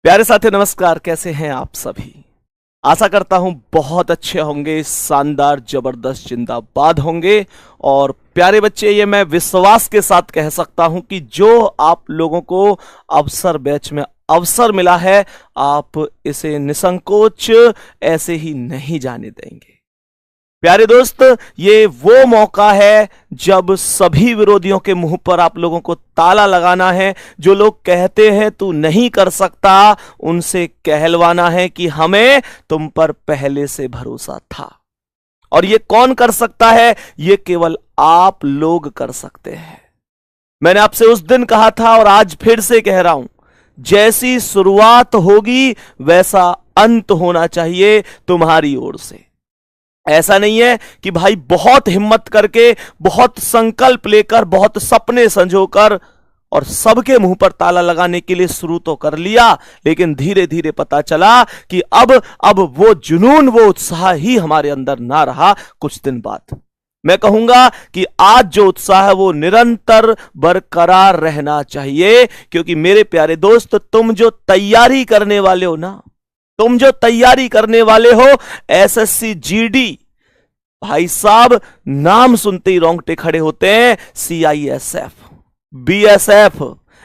प्यारे साथी नमस्कार, कैसे हैं आप सभी। आशा करता हूं बहुत अच्छे होंगे, शानदार, जबरदस्त, जिंदाबाद होंगे। और प्यारे बच्चे, ये मैं विश्वास के साथ कह सकता हूं कि जो आप लोगों को अवसर बैच में अवसर मिला है, आप इसे निसंकोच ऐसे ही नहीं जाने देंगे। प्यारे दोस्त, ये वो मौका है जब सभी विरोधियों के मुंह पर आप लोगों को ताला लगाना है। जो लोग कहते हैं तू नहीं कर सकता, उनसे कहलवाना है कि हमें तुम पर पहले से भरोसा था। और ये कौन कर सकता है? ये केवल आप लोग कर सकते हैं। मैंने आपसे उस दिन कहा था और आज फिर से कह रहा हूं, जैसी शुरुआत होगी वैसा अंत होना चाहिए तुम्हारी ओर से। ऐसा नहीं है कि भाई बहुत हिम्मत करके, बहुत संकल्प लेकर, बहुत सपने संजोकर और सबके मुंह पर ताला लगाने के लिए शुरू तो कर लिया, लेकिन धीरे धीरे पता चला कि अब वो जुनून, वो उत्साह ही हमारे अंदर ना रहा। कुछ दिन बाद मैं कहूंगा कि आज जो उत्साह है वो निरंतर बरकरार रहना चाहिए, क्योंकि मेरे प्यारे दोस्त, तुम जो तैयारी करने वाले हो ना, तुम जो तैयारी करने वाले हो एसएससी जीडी, भाई साहब नाम सुनते ही रोंगटे खड़े होते हैं। सीआईएसएफ, बीएसएफ,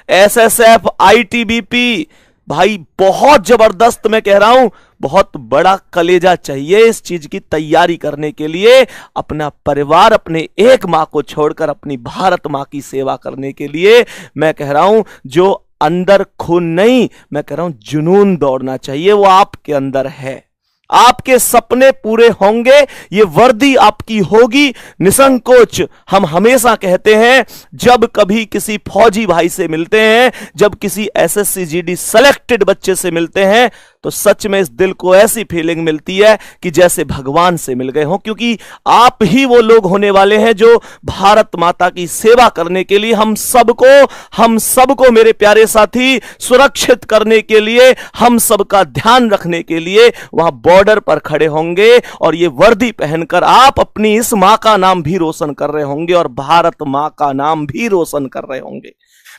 एसएसएफ, आईटीबीपी, भाई बहुत जबरदस्त, मैं कह रहा हूं बहुत बड़ा कलेजा चाहिए इस चीज की तैयारी करने के लिए। अपना परिवार, अपने एक मां को छोड़कर अपनी भारत मां की सेवा करने के लिए, मैं कह रहा हूं जो अंदर खून नहीं, मैं कह रहा हूं जुनून दौड़ना चाहिए, वो आपके अंदर है। आपके सपने पूरे होंगे, ये वर्दी आपकी होगी निसंकोच। हम हमेशा कहते हैं, जब कभी किसी फौजी भाई से मिलते हैं, जब किसी एसएससी जीडी सेलेक्टेड बच्चे से मिलते हैं, तो सच में इस दिल को ऐसी फीलिंग मिलती है कि जैसे भगवान से मिल गए हों, क्योंकि आप ही वो लोग होने वाले हैं जो भारत माता की सेवा करने के लिए हम सबको मेरे प्यारे साथी सुरक्षित करने के लिए, हम सबका ध्यान रखने के लिए वहां बॉर्डर पर खड़े होंगे। और ये वर्दी पहनकर आप अपनी इस मां का नाम भी रोशन कर रहे होंगे और भारत मां का नाम भी रोशन कर रहे होंगे।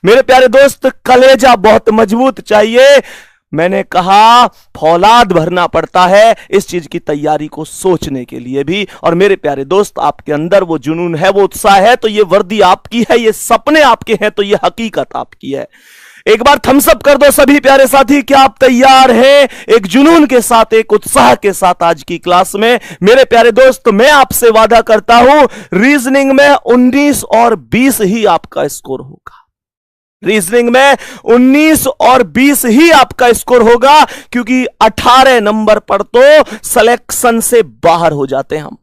मेरे प्यारे दोस्त, कलेजा बहुत मजबूत चाहिए। मैंने कहा फौलाद भरना पड़ता है इस चीज की तैयारी को सोचने के लिए भी। और मेरे प्यारे दोस्त, आपके अंदर वो जुनून है, वो उत्साह है, तो ये वर्दी आपकी है, ये सपने आपके हैं, तो ये हकीकत आपकी है। एक बार थम्स अप कर दो सभी प्यारे साथी, क्या आप तैयार हैं एक जुनून के साथ, एक उत्साह के साथ आज की क्लास में। मेरे प्यारे दोस्त, मैं आपसे वादा करता हूं, रीजनिंग में 19 और 20 ही आपका स्कोर होगा। रीजनिंग में 19 और 20 ही आपका स्कोर होगा, क्योंकि 18 नंबर पर तो सिलेक्शन से बाहर हो जाते हैं हम।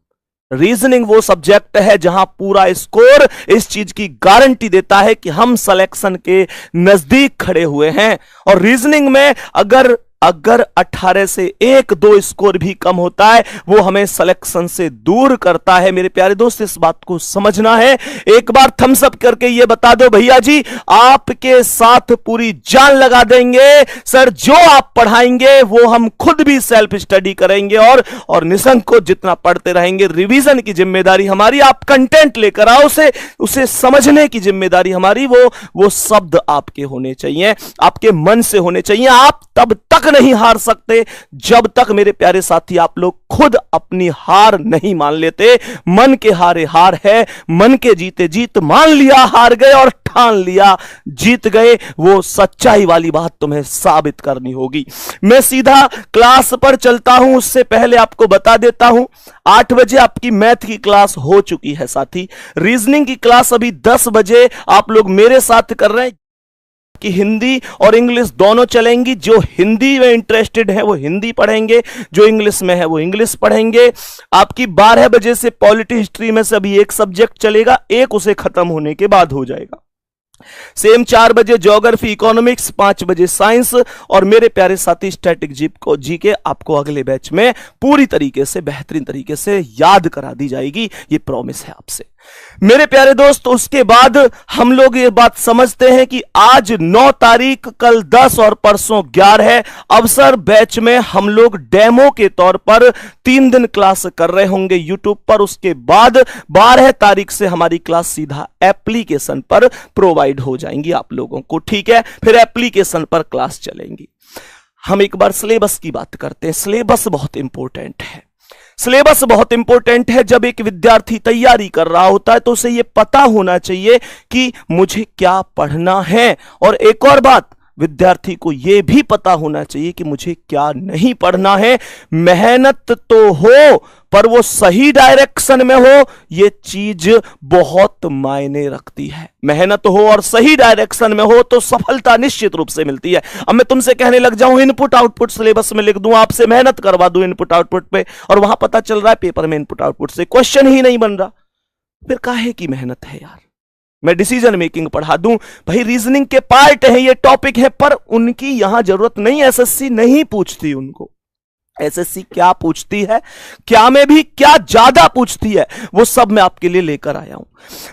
रीजनिंग वो सब्जेक्ट है जहां पूरा स्कोर इस चीज की गारंटी देता है कि हम सिलेक्शन के नजदीक खड़े हुए हैं। और रीजनिंग में अगर 18 से 1-2 स्कोर भी कम होता है, वो हमें सिलेक्शन से दूर करता है। मेरे प्यारे दोस्त, इस बात को समझना है। एक बार थम्स अप करके ये बता दो, भैया जी आपके साथ पूरी जान लगा देंगे सर, जो आप पढ़ाएंगे वो हम खुद भी सेल्फ स्टडी करेंगे और निसंकोच जितना पढ़ते रहेंगे। रिवीजन की जिम्मेदारी हमारी, आप कंटेंट लेकर आओ, उसे समझने की जिम्मेदारी हमारी। वो शब्द आपके होने चाहिए, आपके मन से होने चाहिए। आप तब तक नहीं हार सकते जब तक मेरे प्यारे साथी आप लोग खुद अपनी हार नहीं मान लेते। मन के हारे हार है, मन के जीते जीत। मान लिया हार गए और ठान लिया जीत गए, वो सच्चाई वाली बात तुम्हें साबित करनी होगी। मैं सीधा क्लास पर चलता हूं, उससे पहले आपको बता देता हूं 8 बजे आपकी मैथ की क्लास हो चुकी है साथी। रीजनिंग की क्लास अभी 10 बजे आप लोग मेरे साथ कर रहे हैं कि हिंदी और इंग्लिश दोनों चलेंगी। जो हिंदी में इंटरेस्टेड है वो हिंदी पढ़ेंगे, जो इंग्लिश में है वो इंग्लिश पढ़ेंगे। आपकी 12 बजे से पॉलिटी हिस्ट्री में से अभी एक सब्जेक्ट चलेगा, एक उसे खत्म होने के बाद हो जाएगा। सेम 4 बजे ज्योग्राफी, इकोनॉमिक्स, 5 बजे साइंस। और मेरे प्यारे साथी स्टैटिक जीके आपको अगले बैच में पूरी तरीके से, बेहतरीन तरीके से याद करा दी जाएगी, ये प्रॉमिस है आपसे। मेरे प्यारे दोस्त, उसके बाद हम लोग ये बात समझते हैं कि आज 9 तारीख, कल 10 और परसों 11 है। अवसर बैच में हम लोग डेमो के तौर पर 3 दिन क्लास कर रहे होंगे यूट्यूब पर। उसके बाद 12 तारीख से हमारी क्लास सीधा एप्लीकेशन पर प्रोवाइड हो जाएंगी आप लोगों को, ठीक है। फिर एप्लीकेशन पर क्लास चलेंगी। हम एक बार सिलेबस की बात करते हैं। सिलेबस बहुत इंपॉर्टेंट है। सिलेबस बहुत इंपॉर्टेंट है। जब एक विद्यार्थी तैयारी कर रहा होता है तो उसे यह पता होना चाहिए कि मुझे क्या पढ़ना है, और एक और बात, विद्यार्थी को यह भी पता होना चाहिए कि मुझे क्या नहीं पढ़ना है। मेहनत तो हो पर वो सही डायरेक्शन में हो, यह चीज बहुत मायने रखती है। मेहनत हो और सही डायरेक्शन में हो तो सफलता निश्चित रूप से मिलती है। अब मैं तुमसे कहने लग जाऊं इनपुट आउटपुट सिलेबस में लिख दूं, आपसे मेहनत करवा दूं इनपुट आउटपुट पे, और वहां पता चल रहा है पेपर में इनपुट आउटपुट से क्वेश्चन ही नहीं बन रहा, फिर काहे की मेहनत है यार। मैं डिसीजन मेकिंग पढ़ा दूं, भाई रीजनिंग के पार्ट है, ये टॉपिक है, पर उनकी यहां जरूरत नहीं। एसएससी नहीं पूछती उनको। एसएससी क्या पूछती है, क्या में भी क्या ज्यादा पूछती है, वो सब मैं आपके लिए लेकर आया हूं।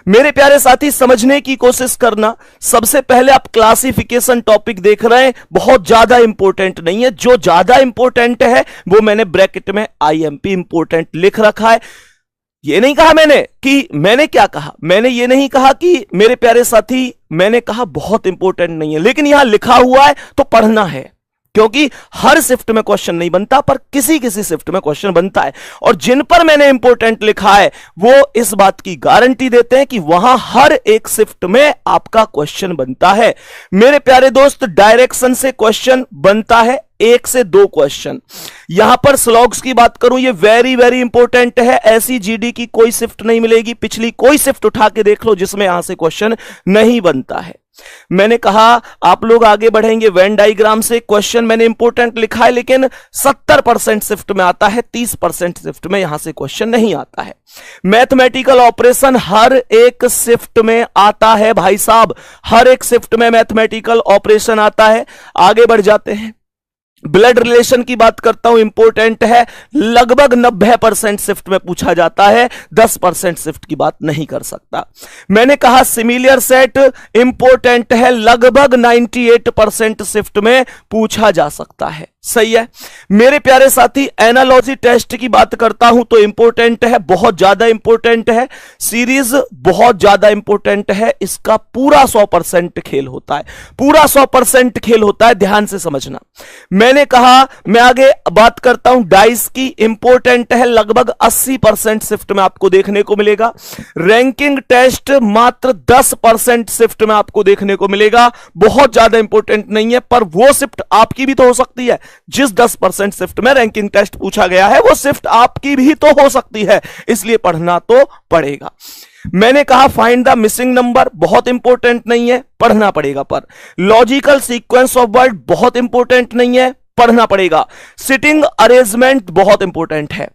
मेरे प्यारे साथी, समझने की कोशिश करना। सबसे पहले आप क्लासिफिकेशन टॉपिक देख रहे हैं, बहुत ज्यादा इंपॉर्टेंट नहीं है। जो ज्यादा इंपॉर्टेंट है वो मैंने ब्रैकेट में आईएमपी इंपॉर्टेंट लिख रखा है। ये नहीं कहा मैंने क्या कहा, मैंने ये नहीं कहा कि मेरे प्यारे साथी, मैंने कहा बहुत इंपॉर्टेंट नहीं है, लेकिन यहां लिखा हुआ है तो पढ़ना है, क्योंकि हर शिफ्ट में क्वेश्चन नहीं बनता, पर किसी किसी शिफ्ट में क्वेश्चन बनता है। और जिन पर मैंने इंपॉर्टेंट लिखा है वो इस बात की गारंटी देते हैं कि वहां हर एक शिफ्ट में आपका क्वेश्चन बनता है। मेरे प्यारे दोस्त, डायरेक्शन से क्वेश्चन बनता है, 1 से 2 क्वेश्चन। यहां पर स्लॉग्स की बात करूं, ये वेरी वेरी इंपॉर्टेंट है। ऐसी जीडी की कोई शिफ्ट नहीं मिलेगी, पिछली कोई शिफ्ट उठा के देख लो जिसमें यहां से क्वेश्चन नहीं बनता है। मैंने कहा आप लोग आगे बढ़ेंगे वेन डायग्राम से, क्वेश्चन मैंने इंपॉर्टेंट लिखा है, लेकिन 70% शिफ्ट में आता है, 30% शिफ्ट में यहां से क्वेश्चन नहीं आता है। मैथमेटिकल ऑपरेशन हर एक शिफ्ट में आता है भाई साहब, हर एक शिफ्ट में मैथमेटिकल ऑपरेशन आता है। आगे बढ़ जाते हैं। ब्लड रिलेशन की बात करता हूं, इंपॉर्टेंट है, लगभग 90% शिफ्ट में पूछा जाता है, 10% शिफ्ट की बात नहीं कर सकता। मैंने कहा सिमिलर सेट इंपॉर्टेंट है, लगभग 98% शिफ्ट में पूछा जा सकता है। सही है मेरे प्यारे साथी। एनालॉजी टेस्ट की बात करता हूं तो इंपॉर्टेंट है, बहुत ज्यादा इंपॉर्टेंट है। सीरीज बहुत ज्यादा इंपॉर्टेंट है, इसका पूरा 100% खेल होता है, पूरा 100% खेल होता है, ध्यान से समझना। मैंने कहा मैं आगे बात करता हूं डाइस की, इंपॉर्टेंट है, लगभग 80% शिफ्ट में आपको देखने को मिलेगा। रैंकिंग टेस्ट मात्र 10% शिफ्ट में आपको देखने को मिलेगा, बहुत ज्यादा इंपॉर्टेंट नहीं है, पर वो शिफ्ट आपकी भी तो हो सकती है। जिस 10% शिफ्ट में रैंकिंग टेस्ट पूछा गया है वो शिफ्ट आपकी भी तो हो सकती है, इसलिए पढ़ना तो पड़ेगा। मैंने कहा फाइंड द मिसिंग नंबर, बहुत इंपॉर्टेंट नहीं है, पढ़ना पड़ेगा। पर लॉजिकल सीक्वेंस ऑफ वर्ड बहुत इंपॉर्टेंट नहीं है, पढ़ना पड़ेगा। सिटिंग अरेंजमेंट बहुत इंपॉर्टेंट है,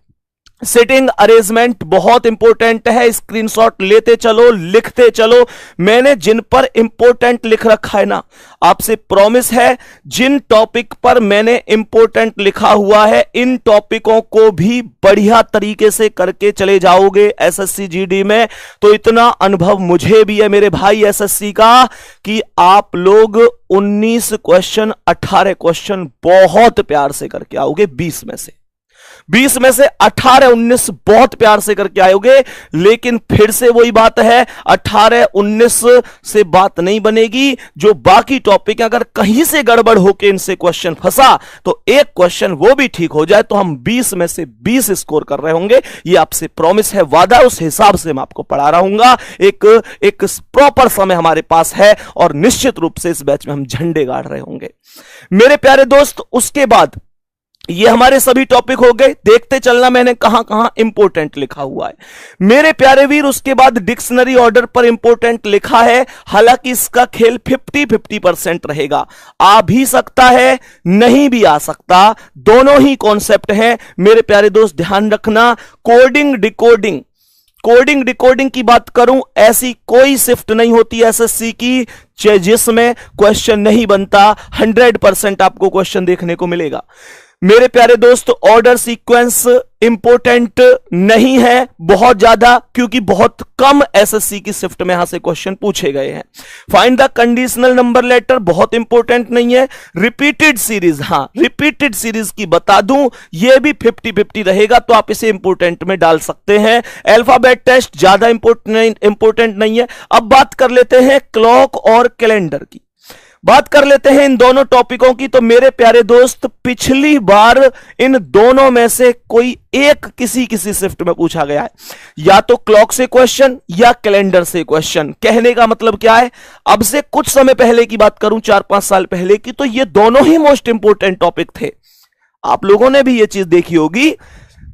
सिटिंग अरेंजमेंट बहुत इंपॉर्टेंट है, स्क्रीनशॉट लेते चलो, लिखते चलो। मैंने जिन पर इंपॉर्टेंट लिख रखा है ना, आपसे प्रॉमिस है जिन टॉपिक पर मैंने इंपॉर्टेंट लिखा हुआ है इन टॉपिकों को भी बढ़िया तरीके से करके चले जाओगे एसएससी जीडी में, तो इतना अनुभव मुझे भी है मेरे भाई एसएससी का कि आप लोग 19 क्वेश्चन 18 क्वेश्चन बहुत प्यार से करके आओगे। 20 में से 18-19 बहुत प्यार से करके आयोगे। लेकिन फिर से वही बात है, 18-19 से बात नहीं बनेगी। जो बाकी टॉपिक अगर कहीं से गड़बड़ होके इनसे क्वेश्चन फंसा तो एक क्वेश्चन वो भी ठीक हो जाए तो हम 20 में से 20 स्कोर कर रहे होंगे। ये आपसे प्रॉमिस है, वादा, उस हिसाब से मैं आपको पढ़ा रहा हूंगा। एक प्रॉपर समय हमारे पास है और निश्चित रूप से इस बैच में हम झंडे गाड़ रहे होंगे मेरे प्यारे दोस्त। उसके बाद ये हमारे सभी टॉपिक हो गए, देखते चलना मैंने कहां कहां इंपॉर्टेंट लिखा हुआ है मेरे प्यारे वीर। उसके बाद डिक्शनरी ऑर्डर पर इंपॉर्टेंट लिखा है, हालांकि इसका खेल 50-50% रहेगा, आ भी सकता है नहीं भी आ सकता, दोनों ही कॉन्सेप्ट हैं मेरे प्यारे दोस्त, ध्यान रखना। कोडिंग डिकोडिंग की बात करूं, ऐसी कोई शिफ्ट नहीं होती एसएससी की जिसमें क्वेश्चन नहीं बनता, 100% आपको क्वेश्चन देखने को मिलेगा मेरे प्यारे दोस्त। ऑर्डर सीक्वेंस इंपॉर्टेंट नहीं है बहुत ज्यादा, क्योंकि बहुत कम एसएससी की शिफ्ट में यहां से क्वेश्चन पूछे गए हैं। Find the conditional number letter बहुत इंपॉर्टेंट नहीं है। रिपीटेड सीरीज, हां रिपीटेड सीरीज की बता दूं, यह भी 50-50 रहेगा, तो आप इसे इंपॉर्टेंट में डाल सकते हैं। अल्फाबेट टेस्ट ज्यादा इंपॉर्टेंट नहीं है। अब बात कर लेते हैं क्लॉक और कैलेंडर की। बात कर लेते हैं इन दोनों टॉपिकों की। तो मेरे प्यारे दोस्त, पिछली बार इन दोनों में से कोई एक किसी किसी शिफ्ट में पूछा गया है, या तो क्लॉक से क्वेश्चन या कैलेंडर से क्वेश्चन। कहने का मतलब क्या है, अब से कुछ समय पहले की बात करूं, 4-5 साल पहले की, तो ये दोनों ही मोस्ट इंपोर्टेंट टॉपिक थे। आप लोगों ने भी ये चीज देखी होगी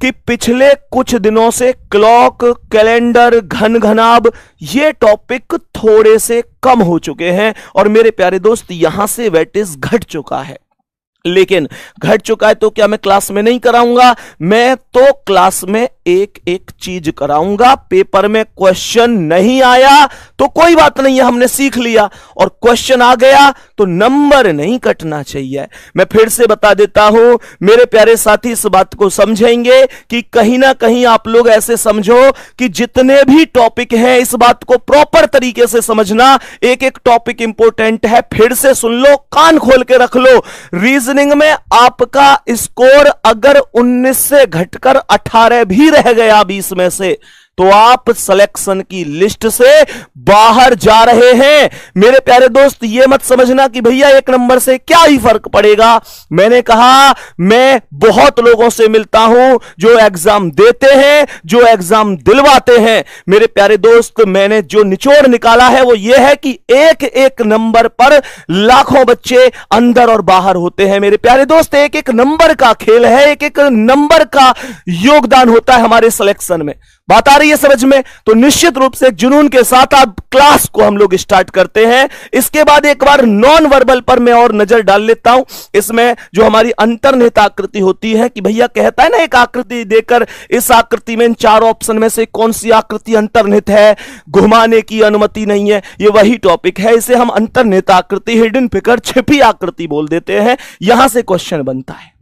कि पिछले कुछ दिनों से क्लॉक, कैलेंडर, घन घनाभ, ये टॉपिक थोड़े से कम हो चुके हैं और मेरे प्यारे दोस्त यहां से वेटेज घट चुका है। लेकिन घट चुका है तो क्या मैं क्लास में नहीं कराऊंगा? मैं तो क्लास में एक एक चीज कराऊंगा। पेपर में क्वेश्चन नहीं आया तो कोई बात नहीं है, हमने सीख लिया, और क्वेश्चन आ गया तो नंबर नहीं कटना चाहिए। मैं फिर से बता देता हूं, मेरे प्यारे साथी इस बात को समझेंगे कि कहीं ना कहीं आप लोग ऐसे समझो कि जितने भी टॉपिक हैं इस बात को प्रॉपर तरीके से समझना। एक एक टॉपिक इंपॉर्टेंट है, फिर से सुन लो, कान खोल के रख लो। रीजनिंग में आपका स्कोर अगर 19 से घटकर 18 भी रह गया 20 में से, तो आप सिलेक्शन की लिस्ट से बाहर जा रहे हैं। मेरे प्यारे दोस्त, ये मत समझना कि भैया एक नंबर से क्या ही फर्क पड़ेगा। मैंने कहा, मैं बहुत लोगों से मिलता हूं जो एग्जाम देते हैं, जो एग्जाम दिलवाते हैं। मेरे प्यारे दोस्त, मैंने जो निचोड़ निकाला है वो ये है कि एक एक नंबर पर लाखों बच्चे अंदर और बाहर होते हैं। मेरे प्यारे दोस्त, एक एक नंबर का खेल है, एक एक नंबर का योगदान होता है हमारे सिलेक्शन में। बात आ रही है समझ में? तो निश्चित रूप से जुनून के साथ आप क्लास को हम लोग स्टार्ट करते हैं। इसके बाद एक बार नॉन वर्बल पर मैं और नजर डाल लेता हूं। इसमें जो हमारी अंतर्निहित आकृति होती है कि भैया कहता है ना, एक आकृति देकर इस आकृति में इन 4 ऑप्शन में से कौन सी आकृति अंतर्निहित है, घुमाने की अनुमति नहीं है, ये वही टॉपिक है। इसे हम अंतर्निहित आकृति, हिडन फिगर, छिपी आकृति बोल देते हैं। यहां से क्वेश्चन बनता है।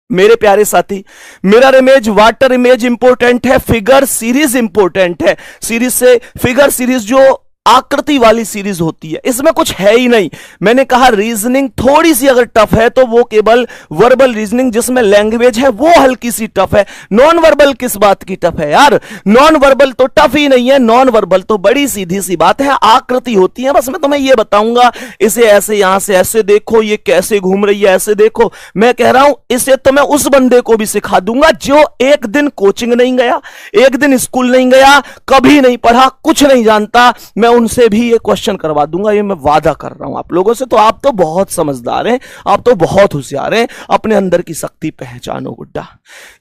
मेरे प्यारे साथी, mirror image, water image important है, फिगर सीरीज इंपॉर्टेंट है। सीरीज से फिगर सीरीज जो आकृति वाली सीरीज होती है, इसमें कुछ है ही नहीं। मैंने कहा रीजनिंग थोड़ी सी अगर टफ है तो वो केवल वर्बल रीजनिंग जिसमें लैंग्वेज है वो हल्की सी टफ है। नॉन वर्बल किस बात की टफ है यार? नॉन वर्बल तो टफ ही नहीं है, नॉन वर्बल तो बड़ी सीधी सी बात है, आकृति होती है। बस मैं तुम्हें ये बताऊंगा, इसे ऐसे, यहां से ऐसे देखो, ये कैसे घूम रही है, ऐसे देखो। मैं कह रहा हूं इसे तो मैं उस बंदे को भी सिखा दूंगा जो एक दिन कोचिंग नहीं गया, एक दिन स्कूल नहीं गया, कभी नहीं पढ़ा, कुछ नहीं जानता। मैं उनसे भी ये क्वेश्चन करवा दूंगा, ये मैं वादा कर रहा हूं आप लोगों से। तो आप तो बहुत समझदार हैं, आप तो बहुत होशियार हैं, अपने अंदर की शक्ति पहचानो गुड्डा।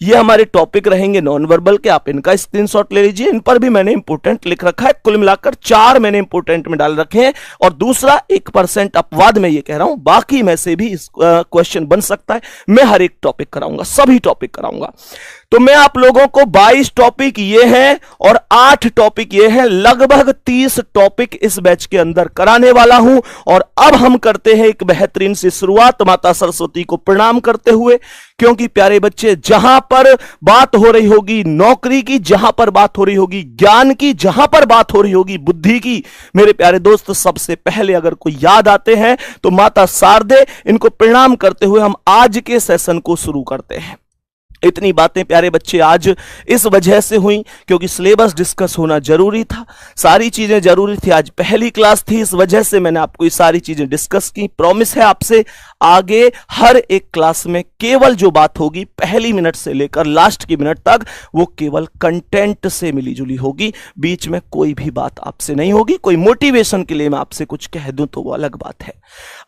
ये हमारे टॉपिक रहेंगे नॉन वर्बल के, आप इनका स्क्रीनशॉट ले लीजिए। इन पर भी मैंने इंपोर्टेंट लिख रखा है, कुल मिलाकर 4 मैंने इंपोर्टेंट में डाल रखे हैं, और दूसरा 1% अपवाद में ये कह रहा हूं, बाकी में से भी क्वेश्चन बन सकता है। मैं हर एक टॉपिक कराऊंगा, सभी टॉपिक कराऊंगा। तो मैं आप लोगों को 22 टॉपिक ये हैं और 8 टॉपिक ये हैं, लगभग 30 टॉपिक इस बैच के अंदर कराने वाला हूं। और अब हम करते हैं एक बेहतरीन सी शुरुआत माता सरस्वती को प्रणाम करते हुए, क्योंकि प्यारे बच्चे, जहां पर बात हो रही होगी नौकरी की, जहां पर बात हो रही होगी ज्ञान की, जहां पर बात हो रही होगी बुद्धि की, मेरे प्यारे दोस्त, सबसे पहले अगर कोई याद आते हैं तो माता शारदे, इनको प्रणाम करते हुए हम आज के सेशन को शुरू करते हैं। इतनी बातें प्यारे बच्चे आज इस वजह से हुई क्योंकि सिलेबस डिस्कस होना जरूरी था, सारी चीजें जरूरी थी। आज पहली क्लास थी, इस वजह से मैंने आपको ये सारी चीजें डिस्कस की। प्रॉमिस है आपसे, आगे हर एक क्लास में केवल जो बात होगी पहली मिनट से लेकर लास्ट की मिनट तक, वो केवल कंटेंट से मिली जुली होगी, बीच में कोई भी बात आपसे नहीं होगी। कोई मोटिवेशन के लिए मैं आपसे कुछ कह दूं तो वो अलग बात है।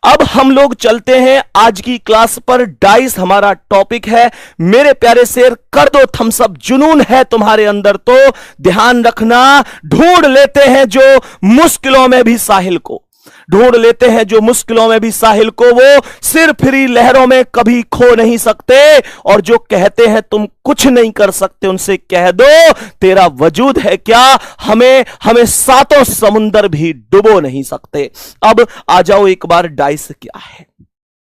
अब हम लोग चलते हैं आज की क्लास पर। डाइस हमारा टॉपिक है। मेरे प्यारे शेर, कर दो थम्स अप, जुनून है तुम्हारे अंदर तो ध्यान रखना। ढूंढ लेते हैं जो मुश्किलों में भी साहिल को, ढूंढ लेते हैं जो मुश्किलों में भी साहिल को, वो सिर फिरी लहरों में कभी खो नहीं सकते। और जो कहते हैं तुम कुछ नहीं कर सकते, उनसे कह दो तेरा वजूद है क्या, हमें 7 समुंदर भी डुबो नहीं सकते। अब आ जाओ एक बार, डाइस क्या है।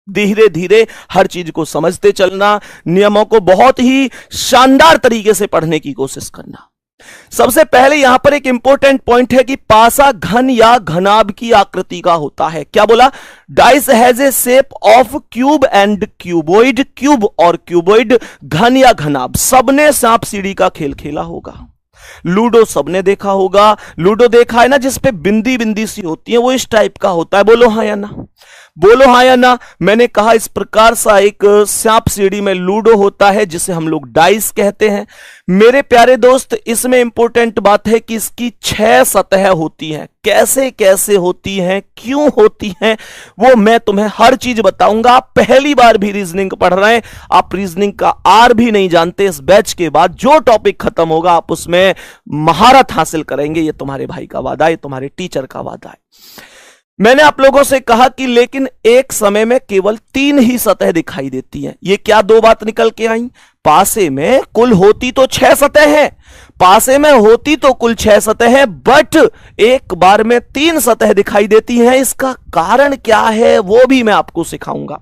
धीरे धीरे हर चीज को समझते चलना, नियमों को बहुत ही शानदार तरीके से पढ़ने की कोशिश करना। सबसे पहले यहां पर एक इंपॉर्टेंट पॉइंट है कि पासा घन या घनाभ की आकृति का होता है। क्या बोला? Dice has A shape of cube and cuboid. Cube और क्यूबॉइड, घन या घनाभ। सबने सांप सीढ़ी का खेल खेला होगा, लूडो सबने देखा होगा। लूडो देखा है ना, जिसपे बिंदी बिंदी सी होती है, वो इस टाइप का होता है, बोलो हाँ या ना। बोलो हाँ या ना। मैंने कहा इस प्रकार सा एक सांप सीढ़ी में लूडो होता है जिसे हम लोग डाइस कहते हैं। मेरे प्यारे दोस्त, इसमें इंपॉर्टेंट बात है कि इसकी 6 सतह होती हैं। कैसे कैसे होती हैं, क्यों होती हैं, वो मैं तुम्हें हर चीज बताऊंगा। आप पहली बार भी रीजनिंग पढ़ रहे हैं, आप रीजनिंग का आर भी नहीं जानते, इस बैच के बाद जो टॉपिक खत्म होगा आप उसमें महारत हासिल करेंगे। ये तुम्हारे भाई का वादा है, तुम्हारे टीचर का वादा है। मैंने आप लोगों से कहा कि लेकिन एक समय में केवल 3 ही सतह दिखाई देती हैं। ये क्या दो बात निकल के आई? पासे में कुल होती तो 6 सतह है, पासे में होती तो कुल 6 सतह है, बट एक बार में 3 सतह दिखाई देती हैं। इसका कारण क्या है वो भी मैं आपको सिखाऊंगा।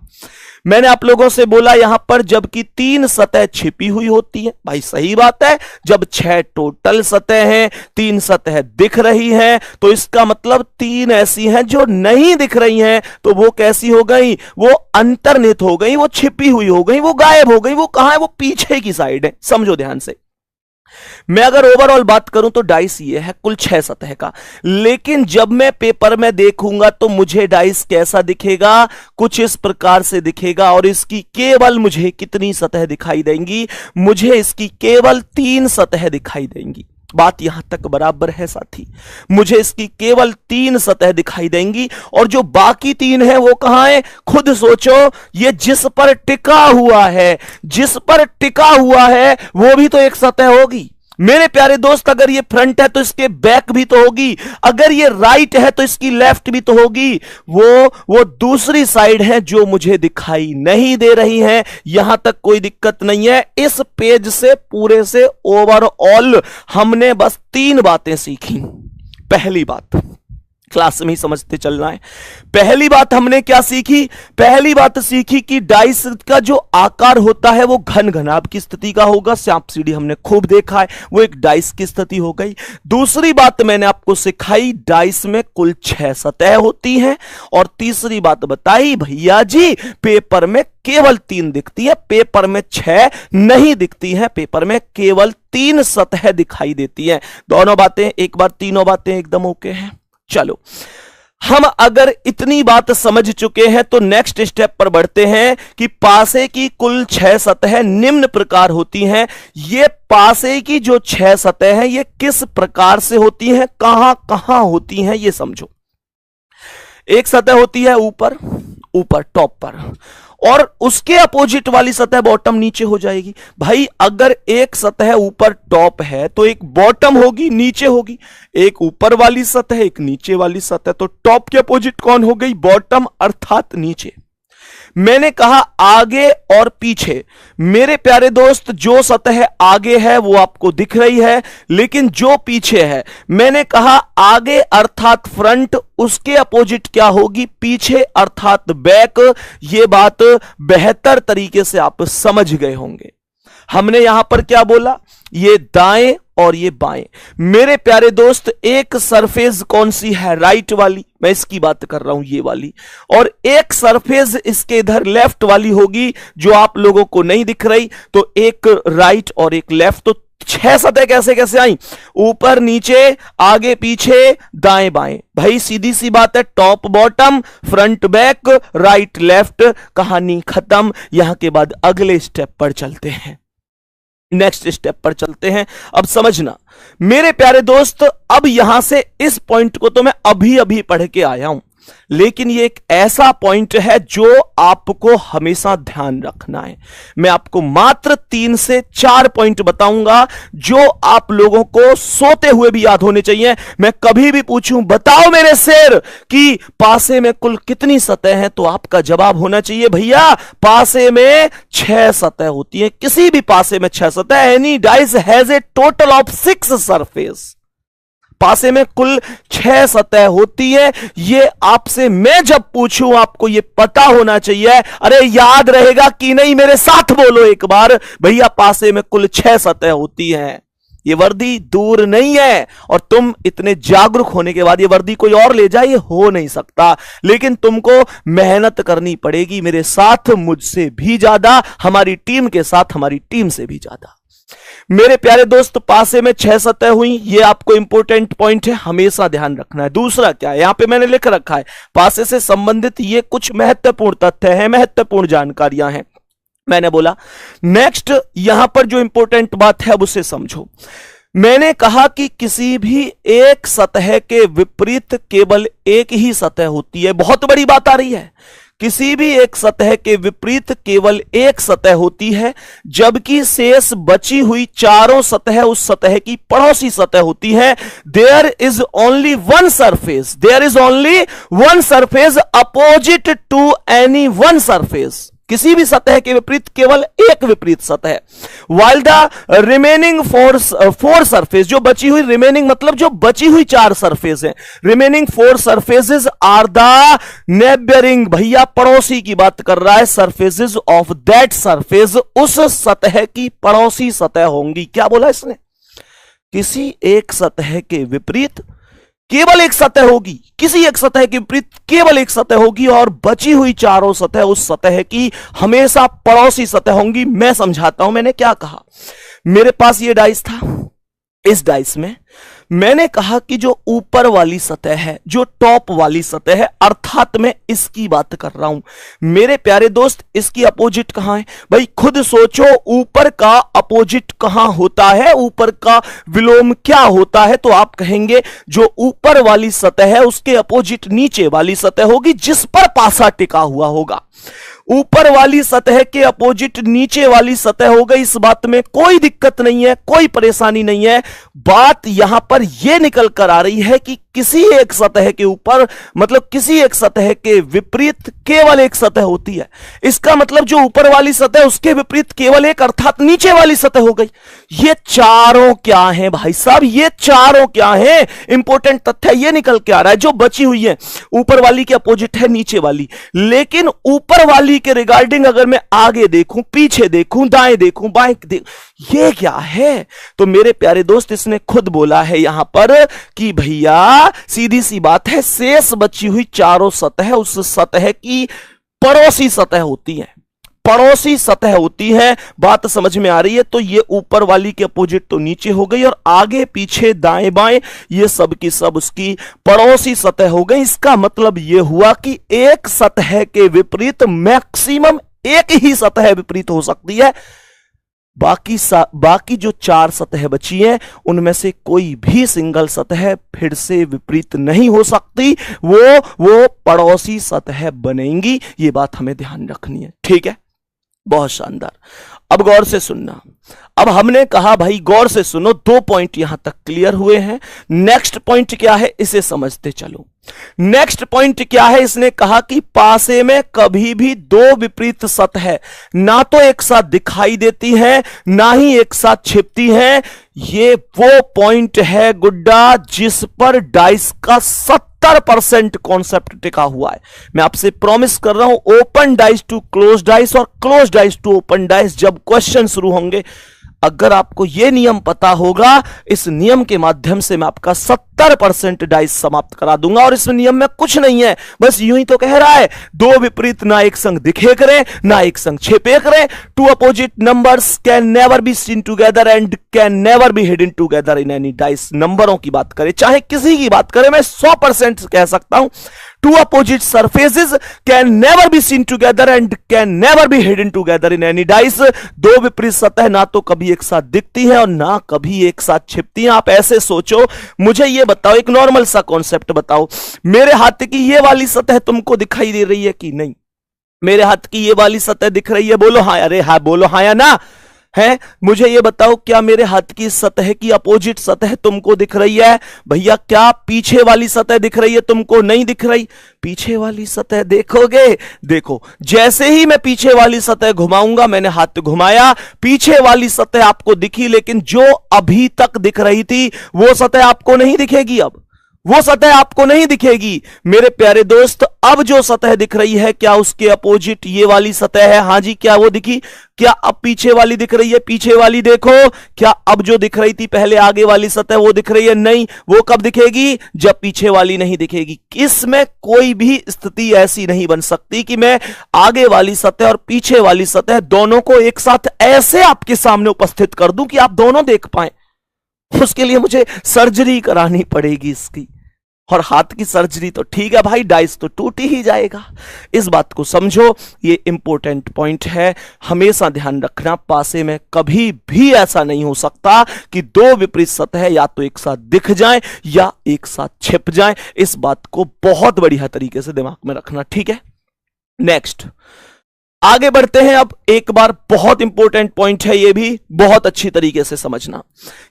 मैंने आप लोगों से बोला यहां पर जबकि 3 सतह छिपी हुई होती है। भाई सही बात है, जब 6 टोटल सतह हैं, 3 सतह दिख रही हैं, तो इसका मतलब 3 ऐसी हैं जो नहीं दिख रही हैं। तो वो कैसी हो गई? वो अंतर्निहित हो गई, वो छिपी हुई हो गई, वो गायब हो गई। वो कहां है? वो पीछे की साइड है। समझो ध्यान से। मैं अगर ओवरऑल बात करूं तो डाइस ये है कुल 6 सतह का, लेकिन जब मैं पेपर में देखूंगा तो मुझे डाइस कैसा दिखेगा? कुछ इस प्रकार से दिखेगा। और इसकी केवल मुझे कितनी सतह दिखाई देंगी? मुझे इसकी केवल 3 सतह दिखाई देंगी। बात यहां तक बराबर है साथी? मुझे इसकी केवल 3 सतह दिखाई देंगी, और जो बाकी 3 है वो कहां है? खुद सोचो। ये जिस पर टिका हुआ है, जिस पर टिका हुआ है वो भी तो एक सतह होगी मेरे प्यारे दोस्त। अगर ये फ्रंट है तो इसके बैक भी तो होगी, अगर ये राइट है तो इसकी लेफ्ट भी तो होगी। वो दूसरी साइड है जो मुझे दिखाई नहीं दे रही है। यहां तक कोई दिक्कत नहीं है। इस पेज से पूरे से ओवरऑल हमने बस 3 बातें सीखी। पहली बात, क्लास में ही समझते चलना है। पहली बात हमने क्या सीखी? पहली बात सीखी कि डाइस का जो आकार होता है वो घन घनाभ की स्थिति का होगा। सांप सीढ़ी हमने खूब देखा है, वो एक डाइस की स्थिति हो गई। दूसरी बात मैंने आपको सिखाई, डाइस में कुल 6 सतह होती हैं। और तीसरी बात बताई, भैया जी पेपर में केवल 3 दिखती है, पेपर में 6 नहीं दिखती है, पेपर में केवल 3 सतह दिखाई देती है। दोनों बातें एक बार, तीनों बातें एकदम ओके हैं। चलो, हम अगर इतनी बात समझ चुके हैं तो नेक्स्ट स्टेप पर बढ़ते हैं कि पासे की कुल 6 सतह निम्न प्रकार होती हैं। ये पासे की जो 6 सतह हैं ये किस प्रकार से होती हैं, कहां कहां होती हैं, ये समझो। एक सतह होती है ऊपर, टॉप पर, और उसके अपोजिट वाली सतह बॉटम नीचे हो जाएगी। भाई अगर एक सतह ऊपर टॉप है तो एक बॉटम होगी, नीचे होगी। एक ऊपर वाली सतह, एक नीचे वाली सतह, तो टॉप के अपोजिट कौन हो गई? बॉटम, अर्थात नीचे। मैंने कहा आगे और पीछे। मेरे प्यारे दोस्त, जो सतह आगे है वो आपको दिख रही है, लेकिन जो पीछे है, मैंने कहा आगे अर्थात फ्रंट, उसके अपोजिट क्या होगी? पीछे अर्थात बैक। ये बात बेहतर तरीके से आप समझ गए होंगे। हमने यहां पर क्या बोला? ये दाएं और ये बाएं। मेरे प्यारे दोस्त, एक सरफेस कौन सी है? राइट वाली, मैं इसकी बात कर रहा हूं, ये वाली। और एक सरफेस इसके इधर लेफ्ट वाली होगी जो आप लोगों को नहीं दिख रही। तो एक राइट और एक लेफ्ट, तो 6 सतह कैसे कैसे आई? ऊपर नीचे, आगे पीछे, दाएं बाएं। भाई सीधी सी बात है, top bottom, front back, right left, कहानी खत्म। यहां के बाद अगले स्टेप पर चलते हैं, नेक्स्ट स्टेप पर चलते हैं। अब समझना मेरे प्यारे दोस्त, अब यहां से इस पॉइंट को तो मैं अभी अभी पढ़ के आया हूं, लेकिन ये एक ऐसा पॉइंट है जो आपको हमेशा ध्यान रखना है। मैं आपको मात्र 3 से 4 पॉइंट बताऊंगा जो आप लोगों को सोते हुए भी याद होने चाहिए। मैं कभी भी पूछूं बताओ मेरे शेर कि पासे में कुल कितनी सतह हैं, तो आपका जवाब होना चाहिए भैया पासे में 6 सतह होती है। किसी भी पासे में 6 सतह। Any dice has a total of 6 surface. पासे में कुल 6 सतह होती है। ये आपसे मैं जब पूछूं आपको ये पता होना चाहिए। अरे याद रहेगा कि नहीं, मेरे साथ बोलो एक बार, भैया पासे में कुल 6 सतह होती है। ये वर्दी दूर नहीं है, और तुम इतने जागरूक होने के बाद ये वर्दी कोई और ले जाए, ये हो नहीं सकता। लेकिन तुमको मेहनत करनी पड़ेगी मेरे साथ, मुझसे भी ज्यादा, हमारी टीम के साथ, हमारी टीम से भी ज्यादा। मेरे प्यारे दोस्त, पासे में 6 सतह हुई, ये आपको इंपॉर्टेंट पॉइंट है, हमेशा ध्यान रखना है। दूसरा क्या है, यहां पे मैंने लिख रखा है पासे से संबंधित ये कुछ महत्वपूर्ण तथ्य हैं, महत्वपूर्ण जानकारियां हैं। मैंने बोला नेक्स्ट, यहां पर जो इंपॉर्टेंट बात है अब उसे समझो। मैंने कहा कि किसी भी एक सतह के विपरीत केवल एक ही सतह होती है। बहुत बड़ी बात आ रही है, किसी भी एक सतह के विपरीत केवल एक सतह होती है, जबकि शेष बची हुई चारों सतह उस सतह की पड़ोसी सतह होती है। There is only one surface, there is only one surface opposite to any one surface. किसी भी सतह के विपरीत केवल एक विपरीत सतह। While the remaining four surface, जो बची हुई, रिमेनिंग मतलब जो बची हुई 4 सरफेस हैं, remaining 4 surfaces are the neighbouring, भैया पड़ोसी की बात कर रहा है, सरफेसेस ऑफ दैट सरफेस, उस सतह की पड़ोसी सतह होंगी। क्या बोला इसने, किसी एक सतह के विपरीत केवल एक सतह होगी, किसी एक सतह के विपरीत केवल एक सतह होगी, और बची हुई चारों सतह उस सतह की हमेशा पड़ोसी सतह होंगी। मैं समझाता हूं मैंने क्या कहा। मेरे पास ये डाइस था, इस डाइस में मैंने कहा कि जो ऊपर वाली सतह है, जो टॉप वाली सतह है, अर्थात मैं इसकी बात कर रहा हूं। मेरे प्यारे दोस्त, इसकी अपोजिट कहां है? भाई खुद सोचो, ऊपर का अपोजिट कहां होता है, ऊपर का विलोम क्या होता है? तो आप कहेंगे जो ऊपर वाली सतह है उसके अपोजिट नीचे वाली सतह होगी, जिस पर पासा टिका हुआ होगा। ऊपर वाली सतह के अपोजिट नीचे वाली सतह हो गई, इस बात में कोई दिक्कत नहीं है, कोई परेशानी नहीं है। बात यहां पर यह निकल कर आ रही है कि किसी एक सतह के ऊपर, मतलब किसी एक सतह के विपरीत केवल एक सतह होती है। इसका मतलब जो ऊपर वाली सतह उसके विपरीत केवल एक, अर्थात नीचे वाली सतह हो गई। ये चारों क्या हैं भाई साहब, ये चारों क्या हैं? इंपॉर्टेंट तथ्य ये निकल के आ रहा है, जो बची हुई है ऊपर वाली के अपोजिट है नीचे वाली। लेकिन ऊपर वाली के रिगार्डिंग अगर मैं आगे देखूं, पीछे देखूं, दाएं देखूं, बाएं देखूं, ये क्या है? तो मेरे प्यारे दोस्त, इसने खुद बोला है यहां पर कि भैया सीधी सी बात है, शेष बची हुई चारों सतह उस सतह की पड़ोसी सतह होती है, पड़ोसी सतह होती है। बात समझ में आ रही है? तो ये ऊपर वाली के अपोजिट तो नीचे हो गई, और आगे पीछे दाएं बाएं ये सब की सब उसकी पड़ोसी सतह हो गई। इसका मतलब ये हुआ कि एक सतह के विपरीत मैक्सिमम एक ही सतह विपरीत हो सकती है। बाकी जो 4 सतह बची हैं उनमें से कोई भी सिंगल सतह फिर से विपरीत नहीं हो सकती, वो पड़ोसी सतह बनेंगी। ये बात हमें ध्यान रखनी है, ठीक है? बहुत शानदार। अब गौर से सुनना। अब हमने कहा भाई गौर से सुनो, 2 पॉइंट यहां तक क्लियर हुए हैं। नेक्स्ट पॉइंट क्या है, इसे समझते चलो। नेक्स्ट पॉइंट क्या है, इसने कहा कि पासे में कभी भी 2 विपरीत सतह ना तो एक साथ दिखाई देती हैं, ना ही एक साथ छिपती हैं। ये वो पॉइंट है गुड्डा जिस पर डाइस का 70% कॉन्सेप्ट टिका हुआ है। मैं आपसे प्रॉमिस कर रहा हूं, open dice to close dice और close dice to open dice जब क्वेश्चन शुरू होंगे, अगर आपको यह नियम पता होगा, इस नियम के माध्यम से मैं आपका 70% डाइस समाप्त करा दूंगा। और इस नियम में कुछ नहीं है, बस यूं ही तो कह रहा है, 2 विपरीत ना एक संग दिखे करें, ना एक संग छिपे करें। 2 opposite numbers can never be seen together and can never be hidden together in any dice. नंबरों की बात करें, चाहे किसी की बात करें, मैं 100% कह सकता हूं, 2 opposite surfaces can never be seen together and can never be hidden together in any dice। 2 विपरीत सतह ना तो कभी एक साथ दिखती हैं और ना कभी एक साथ छिपती हैं। आप ऐसे सोचो, मुझे ये बताओ, एक नॉर्मल सा कॉन्सेप्ट बताओ, मेरे हाथ की ये वाली सतह तुमको दिखाई दे रही है कि नहीं? मेरे हाथ की ये वाली सतह दिख रही है? बोलो हाँ, अरे हाँ बोलो हाँ या ना है। मुझे ये बताओ, क्या मेरे हाथ की सतह की अपोजिट सतह तुमको दिख रही है? भैया क्या पीछे वाली सतह दिख रही है तुमको? नहीं दिख रही। पीछे वाली सतह देखोगे, देखो जैसे ही मैं पीछे वाली सतह घुमाऊंगा, मैंने हाथ घुमाया, पीछे वाली सतह आपको दिखी, लेकिन जो अभी तक दिख रही थी वो सतह आपको नहीं दिखेगी। अब वो सतह आपको नहीं दिखेगी। मेरे प्यारे दोस्त, अब जो सतह दिख रही है, क्या उसके अपोजिट ये वाली सतह है? हां जी, क्या वो दिखी? क्या अब पीछे वाली दिख रही है? पीछे वाली देखो। क्या अब जो दिख रही थी पहले आगे वाली सतह, वो दिख रही है? नहीं। वो कब दिखेगी? जब पीछे वाली नहीं दिखेगी। इसमें कोई भी स्थिति ऐसी नहीं बन सकती कि मैं आगे वाली सतह और पीछे वाली सतह दोनों को एक साथ ऐसे आपके सामने उपस्थित कर दूं कि आप दोनों देख पाए। उसके लिए मुझे सर्जरी करानी पड़ेगी इसकी। और हाथ की सर्जरी तो ठीक है भाई, डाइस तो टूट ही जाएगा। इस बात को समझो, ये इंपॉर्टेंट पॉइंट है, हमेशा ध्यान रखना। पासे में कभी भी ऐसा नहीं हो सकता कि दो विपरीत सतह या तो एक साथ दिख जाएं या एक साथ छिप जाएं। इस बात को बहुत बढ़िया तरीके से दिमाग में रखना, ठीक है। नेक्स्ट, आगे बढ़ते हैं। अब एक बार बहुत इंपॉर्टेंट पॉइंट है, ये भी बहुत अच्छी तरीके से समझना।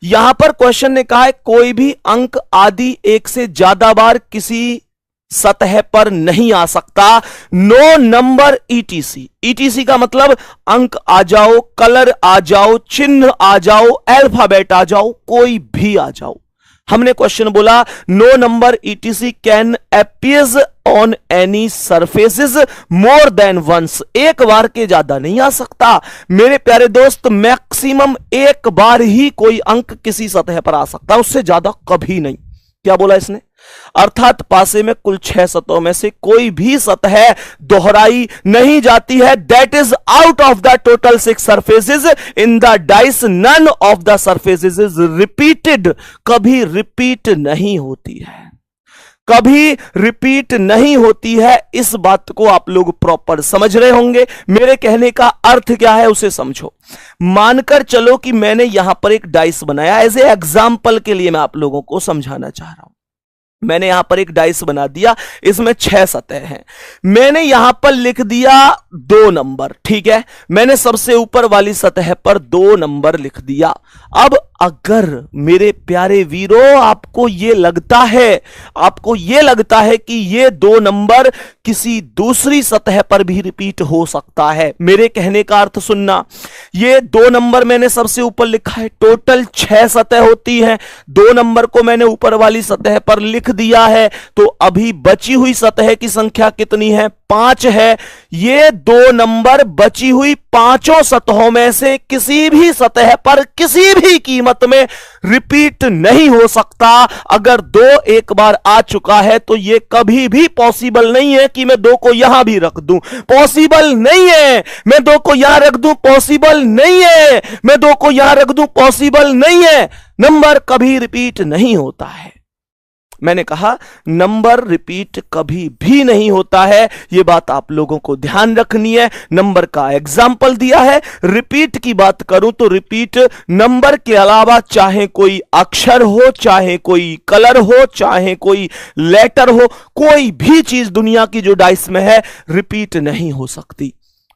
यहां पर क्वेश्चन ने कहा है कोई भी अंक आदि एक से ज्यादा बार किसी सतह पर नहीं आ सकता। No number etc. ईटीसी का मतलब अंक आ जाओ, कलर आ जाओ, चिन्ह आ जाओ, अल्फाबेट आ जाओ, कोई भी आ जाओ। हमने क्वेश्चन बोला no number ETC can appears on any surfaces more than once. एक बार के ज्यादा नहीं आ सकता मेरे प्यारे दोस्त। मैक्सिमम एक बार ही कोई अंक किसी सतह पर आ सकता है, उससे ज्यादा कभी नहीं। क्या बोला इसने? अर्थात पासे में कुल 6 सतहों में से कोई भी सतह दोहराई नहीं जाती है। That is out of the total 6 surfaces in the dice none of the surfaces is repeated. कभी रिपीट नहीं होती है, कभी रिपीट नहीं होती है। इस बात को आप लोग प्रॉपर समझ रहे होंगे। मेरे कहने का अर्थ क्या है उसे समझो। मानकर चलो कि मैंने यहां पर एक डाइस बनाया, एज ए एग्जाम्पल के लिए मैं आप लोगों को समझाना चाह रहा हूं। मैंने यहां पर एक डाइस बना दिया, इसमें 6 सतह हैं। मैंने यहां पर लिख दिया 2 नंबर, ठीक है। मैंने सबसे ऊपर वाली सतह पर 2 नंबर लिख दिया। अब अगर मेरे प्यारे वीरों आपको यह लगता है कि ये 2 नंबर किसी दूसरी सतह पर भी रिपीट हो सकता है, मेरे कहने का अर्थ सुनना। ये 2 नंबर मैंने सबसे ऊपर लिखा है, टोटल 6 सतह होती हैं। 2 नंबर को मैंने ऊपर वाली सतह पर लिख दिया है, तो अभी बची हुई सतह की संख्या कितनी है? 5 है। ये 2 नंबर बची हुई 5 सतहों में से किसी भी सतह पर किसी भी कीमत में रिपीट नहीं हो सकता। अगर 2 एक बार आ चुका है तो यह कभी भी पॉसिबल नहीं है कि मैं 2 को यहां भी रख दूं, पॉसिबल नहीं है। मैं 2 को यहां रख दूं, पॉसिबल नहीं है। मैं 2 को यहां रख दूं, पॉसिबल नहीं है। नंबर कभी रिपीट नहीं होता है। मैंने कहा नंबर रिपीट कभी भी नहीं होता है, यह बात आप लोगों को ध्यान रखनी है। नंबर का एग्जाम्पल दिया है। रिपीट की बात करूं तो रिपीट नंबर के अलावा चाहे कोई अक्षर हो, चाहे कोई कलर हो, चाहे कोई लेटर हो, कोई भी चीज दुनिया की जो डाइस में है रिपीट नहीं हो सकती।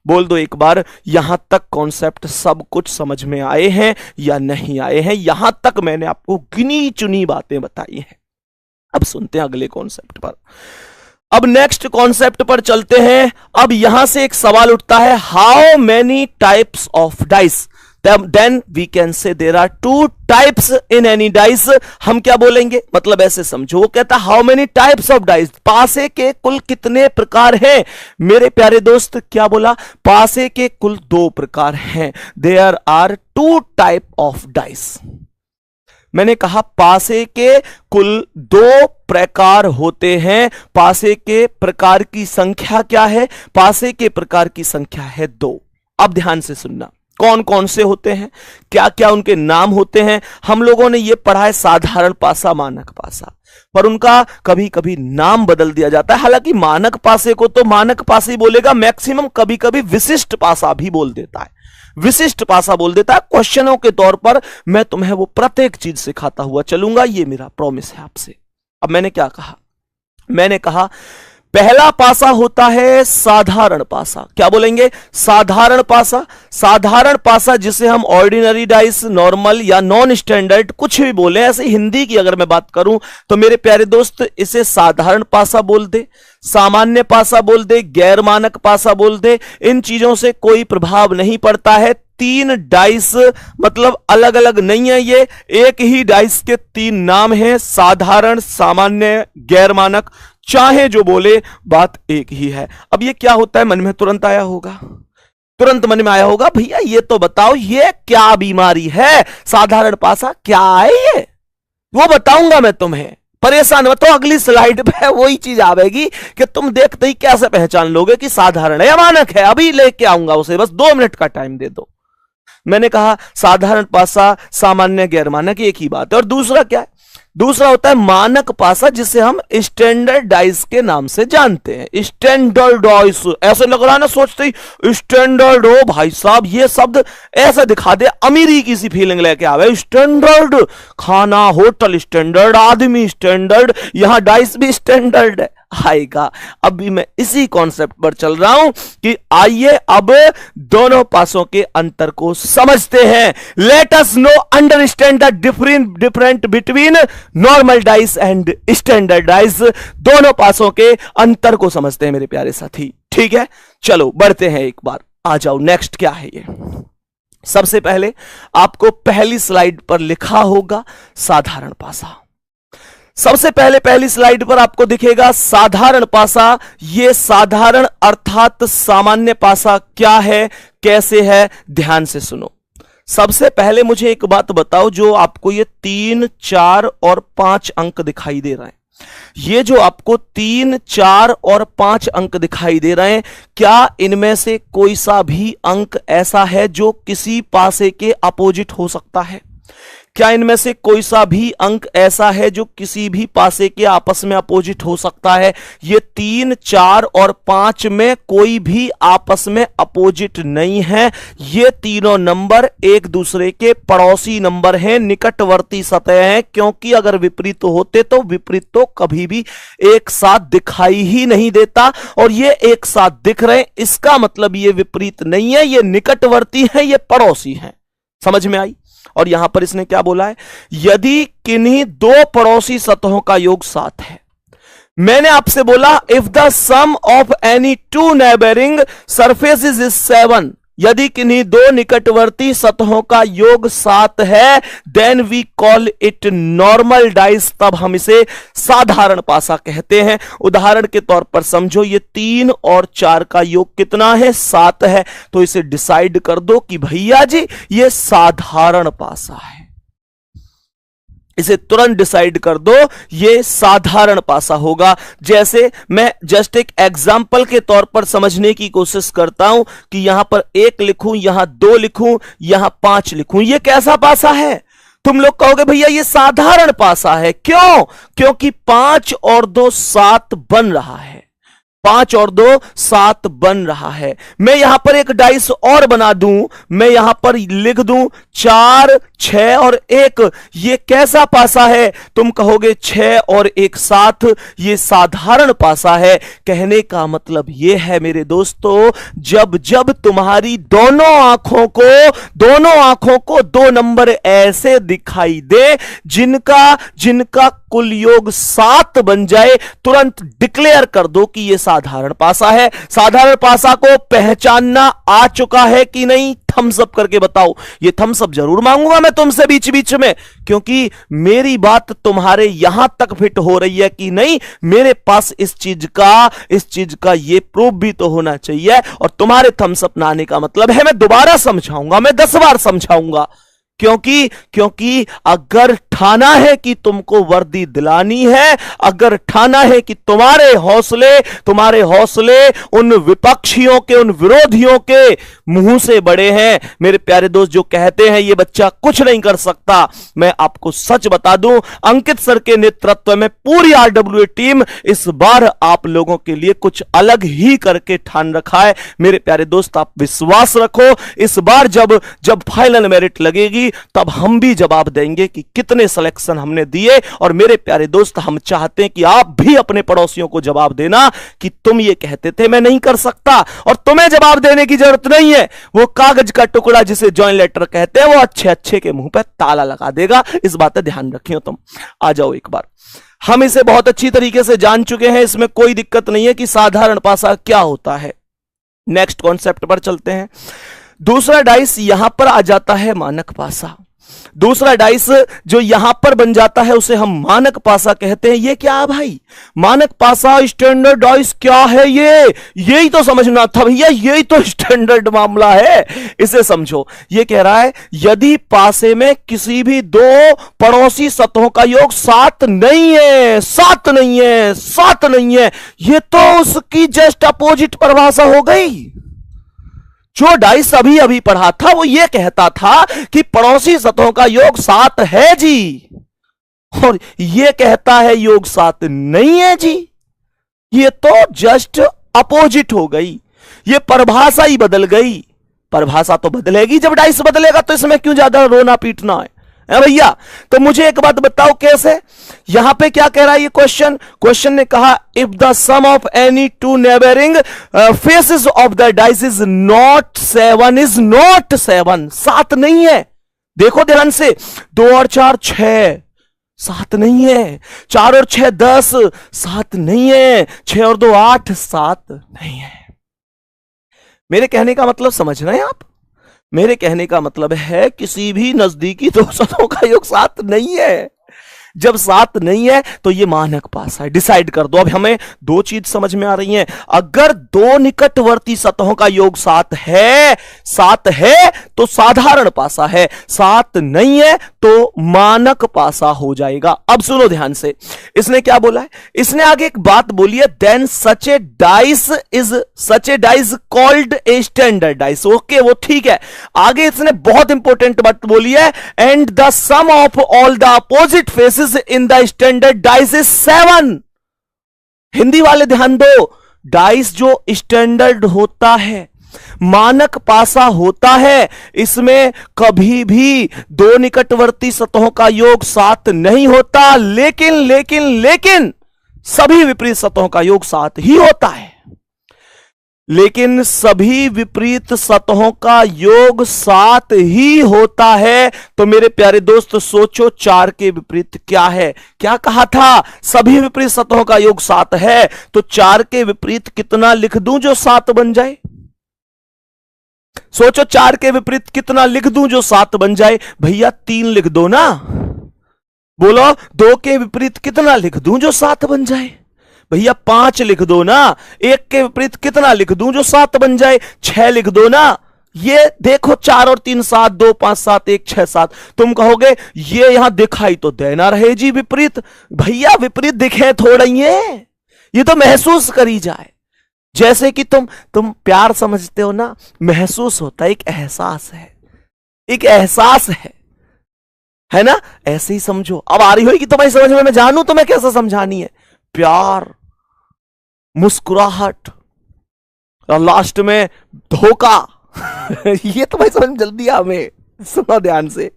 बोल दो एक बार, यहां तक कॉन्सेप्ट सब कुछ समझ में आए हैं या नहीं आए हैं? यहां तक मैंने आपको गिनी चुनी बातें बताई हैं। अब सुनते हैं अगले कॉन्सेप्ट पर। अब नेक्स्ट कॉन्सेप्ट पर चलते हैं। अब यहां से एक सवाल उठता है, how many types of dice? Then we can say there are 2 types in any dice. हम क्या बोलेंगे? मतलब ऐसे समझो, वो कहता है how many types of dice? पासे के कुल कितने प्रकार हैं? मेरे प्यारे दोस्त क्या बोला? पासे के कुल 2 प्रकार हैं। There are 2 type of dice. मैंने कहा पासे के कुल 2 प्रकार होते हैं। पासे के प्रकार की संख्या क्या है? पासे के प्रकार की संख्या है 2। अब ध्यान से सुनना, कौन कौन से होते हैं, क्या क्या उनके नाम होते हैं। हम लोगों ने यह पढ़ा है साधारण पासा, मानक पासा, पर उनका कभी कभी नाम बदल दिया जाता है। हालांकि मानक पासे को तो मानक पासे ही बोलेगा, मैक्सिमम कभी कभी विशिष्ट पासा भी बोल देता है, विशिष्ट पासा बोल देता है। क्वेश्चनों के तौर पर मैं तुम्हें वो प्रत्येक चीज सिखाता हुआ चलूंगा, ये मेरा प्रॉमिस है आपसे। अब मैंने क्या कहा? मैंने कहा पहला पासा होता है साधारण पासा। क्या बोलेंगे? साधारण पासा। साधारण पासा जिसे हम ऑर्डिनरी डाइस, नॉर्मल या नॉन स्टैंडर्ड कुछ भी बोले, ऐसे हिंदी की अगर मैं बात करूं तो मेरे प्यारे दोस्त इसे साधारण पासा बोल दे, सामान्य पासा बोल दे, गैर मानक पासा बोल दे, इन चीजों से कोई प्रभाव नहीं पड़ता है। तीन डाइस मतलब अलग अलग नहीं है, ये एक ही डाइस के तीन नाम हैं, साधारण, सामान्य, गैर मानक, चाहे जो बोले बात एक ही है। अब ये क्या होता है, मन में तुरंत आया होगा, तुरंत मन में आया होगा, भैया ये तो बताओ ये क्या बीमारी है, साधारण पासा क्या है ये, वो बताऊंगा मैं तुम्हें, परेशान मत हो। अगली स्लाइड पे वही चीज आवेगी कि तुम देखते ही कैसे पहचान लोगे कि साधारण है या मानक है, अभी लेके आऊंगा उसे, बस 2 मिनट का टाइम दे दो। मैंने कहा साधारण पासा, सामान्य, गैर मानक एक ही बात है। और दूसरा क्या है, दूसरा होता है मानक पासा, जिसे हम स्टैंडर्डाइज के नाम से जानते हैं। स्टैंडर्डाइज ऐसे लग रहा है ना, सोचते ही स्टैंडर्ड हो भाई साहब, ये शब्द ऐसे दिखा दे अमीरी की सी फीलिंग लेके आवे। स्टैंडर्ड खाना, होटल स्टैंडर्ड, आदमी स्टैंडर्ड, यहां डाइस भी स्टैंडर्ड है आएगा। अभी मैं इसी कॉन्सेप्ट पर चल रहा हूं कि आइए अब दोनों पासों के अंतर को समझते हैं। Let us know understand the different between normal dice and standard dice. दोनों पासों के अंतर को समझते हैं मेरे प्यारे साथी, ठीक है। चलो बढ़ते हैं, एक बार आ जाओ, नेक्स्ट क्या है ये। सबसे पहले आपको पहली स्लाइड पर लिखा होगा साधारण पासा। सबसे पहले पहली स्लाइड पर आपको दिखेगा साधारण पासा। ये साधारण अर्थात सामान्य पासा क्या है, कैसे है, ध्यान से सुनो। सबसे पहले मुझे एक बात बताओ, जो आपको ये 3, 4 और 5 अंक दिखाई दे रहे हैं, ये जो आपको 3, 4 और 5 अंक दिखाई दे रहे हैं, क्या इनमें से कोई सा भी अंक ऐसा है जो किसी पासे के अपोजिट हो सकता है? क्या इनमें से कोई सा भी अंक ऐसा है जो किसी भी पासे के आपस में अपोजिट हो सकता है? ये 3, 4 और 5 में कोई भी आपस में अपोजिट नहीं है। ये तीनों नंबर एक दूसरे के पड़ोसी नंबर हैं, निकटवर्ती सतह हैं, क्योंकि अगर विपरीत होते तो विपरीत तो कभी भी एक साथ दिखाई ही नहीं देता, और ये एक साथ दिख रहे हैं, इसका मतलब ये विपरीत नहीं है, ये निकटवर्ती है, ये पड़ोसी हैं। समझ में आई? और यहां पर इसने क्या बोला है, यदि किन्हीं दो पड़ोसी सतहों का योग 7 है। मैंने आपसे बोला if the sum of any two neighbouring surfaces is 7, यदि किन्हीं दो निकटवर्ती सतहों का योग 7 है, then we call it normal dice, तब हम इसे साधारण पासा कहते हैं। उदाहरण के तौर पर समझो, ये 3 और 4 का योग कितना है, 7 है, तो इसे डिसाइड कर दो कि भैया जी ये साधारण पासा है। इसे तुरंत डिसाइड कर दो, ये साधारण पासा होगा। जैसे मैं जस्ट एक एग्जाम्पल के तौर पर समझने की कोशिश करता हूं कि यहां पर 1 लिखूं, यहां 2 लिखूं, यहां 5 लिखूं, ये कैसा पासा है? तुम लोग कहोगे भैया ये साधारण पासा है। क्यों? क्योंकि 5 और 2 7 बन रहा है, 5 और 2 7 बन रहा है। मैं यहां पर एक डाइस और बना दूं, मैं यहां पर लिख दूं 4, 6 और 1, ये कैसा पासा है? तुम कहोगे 6 और 1 7, ये साधारण पासा है। कहने का मतलब ये है मेरे दोस्तों, जब जब तुम्हारी दोनों आंखों को 2 नंबर ऐसे दिखाई दे जिनका कुल योग 7 बन जाए, तुरंत डिक्लेयर कर दो कि यह साधारण पासा है। साधारण पासा को पहचानना आ चुका है कि नहीं? थम्स अप करके बताओ। ये थम्स अप जरूर मांगूंगा मैं तुमसे बीच बीच में, क्योंकि मेरी बात तुम्हारे यहां तक फिट हो रही है कि नहीं, मेरे पास इस चीज का ये प्रूफ भी तो होना चाहिए। और तुम्हारे थम्स अप ना आने का मतलब है मैं दोबारा समझाऊंगा, मैं 10 बार समझाऊंगा, क्योंकि अगर ठाना है कि तुमको वर्दी दिलानी है, अगर ठाना है कि तुम्हारे हौसले उन विपक्षियों के, उन विरोधियों के मुंह से बड़े हैं, मेरे प्यारे दोस्त, जो कहते हैं ये बच्चा कुछ नहीं कर सकता, मैं आपको सच बता दूं, अंकित सर के नेतृत्व में पूरी आरडब्ल्यूए टीम इस बार आप लोगों के लिए कुछ अलग ही करके ठान रखा है। मेरे प्यारे दोस्त, आप विश्वास रखो, इस बार जब फाइनल मेरिट लगेगी तब हम भी जवाब देंगे कि कितने सिलेक्शन हमने दिए। और मेरे प्यारे दोस्त, हम चाहते हैं कि आप भी अपने पड़ोसियों को जवाब देना कि तुम ये कहते थे मैं नहीं कर सकता, और तुम्हें जवाब देने की जरूरत नहीं है। वो कागज का टुकड़ा जिसे जॉइंट लेटर कहते हैं, वो अच्छे के मुंह पे ताला लगा देगा। इस बात का ध्यान रखियो तुम। आ जाओ एक बार, हम इसे बहुत अच्छी तरीके से जान चुके हैं, इसमें कोई दिक्कत नहीं है कि साधारण पासा क्या होता है। नेक्स्ट कॉन्सेप्ट पर चलते हैं। दूसरा डाइस यहां पर आ जाता है मानक पासा। दूसरा डाइस जो यहां पर बन जाता है उसे हम मानक पासा कहते हैं। ये क्या है भाई? मानक पासा स्टैंडर्ड डाइस क्या है? ये यही तो समझना था भैया, यही तो स्टैंडर्ड मामला है, इसे समझो। ये कह रहा है यदि पासे में किसी भी दो पड़ोसी सतहों का योग 7 नहीं है, 7 नहीं है, 7 नहीं है, ये तो उसकी जस्ट अपोजिट परिभाषा हो गई। जो डाइस अभी अभी पढ़ा था वो ये कहता था कि पड़ोसी सतहों का योग 7 है जी, और ये कहता है योग 7 नहीं है जी। ये तो जस्ट अपोजिट हो गई, ये परिभाषा ही बदल गई। परिभाषा तो बदलेगी जब डाइस बदलेगा, तो इसमें क्यों ज्यादा रोना पीटना है भैया? तो मुझे एक बात बताओ कैसे? यहां पे क्या कह रहा है ये क्वेश्चन ने कहा if the sum of any two neighbouring faces of the dice is not 7, is not 7, 7 नहीं है। देखो ध्यान से, 2 और 4 6, 7 नहीं है। 4 और 6 10, 7 नहीं है। 6 और 2 8, 7 नहीं है। मेरे कहने का मतलब समझ रहे हैं आप? मेरे कहने का मतलब है किसी भी नजदीकी दो सतहों का योग 7 नहीं है। जब 7 नहीं है तो ये मानक पासा है। डिसाइड कर दो। अब हमें दो चीज समझ में आ रही हैं। अगर दो निकटवर्ती सतहों का योग 7 है तो साधारण पासा है, 7 नहीं है तो मानक पासा हो जाएगा। अब सुनो ध्यान से, इसने क्या बोला है? इसने आगे एक बात बोली है, then such a dice called a standard dice. Okay, वो ठीक है। आगे इसने बहुत इंपॉर्टेंट बात बोली है, and the sum of all the opposite faces in the standard dice is 7। Hindi वाले ध्यान दो, डाइस जो स्टैंडर्ड होता है, मानक पासा होता है, इसमें कभी भी दो निकटवर्ती सतहों का योग 7 नहीं होता। लेकिन सभी विपरीत सतहों का योग 7 ही होता है। लेकिन सभी विपरीत सतहों का योग 7 ही होता है। तो मेरे प्यारे दोस्त सोचो, 4 के विपरीत क्या है? क्या कहा था? सभी विपरीत सतहों का योग 7 है। तो 4 के विपरीत कितना लिख दूं जो 7 बन जाए? सोचो, 4 के विपरीत कितना लिख दूं जो 7 बन जाए? भैया 3 लिख दो ना। बोलो, 2 के विपरीत कितना लिख दूं जो 7 बन जाए? भैया 5 लिख दो ना। 1 के विपरीत कितना लिख दूं जो 7 बन जाए? 6 लिख दो ना। ये देखो, 4 और 3 7, 2 5 7, 1 6 7। तुम कहोगे ये यहां दिखाई तो देना रहे जी विपरीत। भैया विपरीत दिखे थोड़ा ही है, ये तो महसूस करी जाए। जैसे कि तुम प्यार समझते हो ना, महसूस होता है, एक एहसास है, एक एहसास है ना? ऐसे ही समझो। अब आ रही होगी तुम्हारी समझ में, मैं जानू तुम्हें कैसे समझानी है। प्यार, मुस्कुराहट और लास्ट में धोखा ये तो भाई समझ जल्दी हमें। सुनो ध्यान से।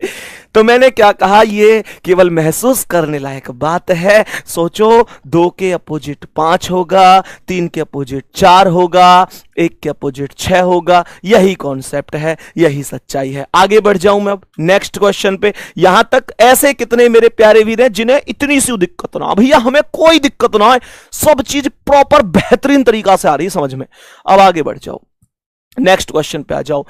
तो मैंने क्या कहा, ये केवल महसूस करने लायक बात है। सोचो, 2 के अपोजिट 5 होगा, 3 के अपोजिट 4 होगा, 1 के अपोजिट 6 होगा। यही कॉन्सेप्ट है, यही सच्चाई है। आगे बढ़ जाऊं मैं अब नेक्स्ट क्वेश्चन पे। यहां तक ऐसे कितने मेरे प्यारे वीर हैं जिन्हें इतनी सी दिक्कत ना? भैया हमें कोई दिक्कत ना है, सब चीज प्रॉपर बेहतरीन तरीका से आ रही है समझ में। अब आगे बढ़ जाओ, नेक्स्ट क्वेश्चन पे आ जाओ।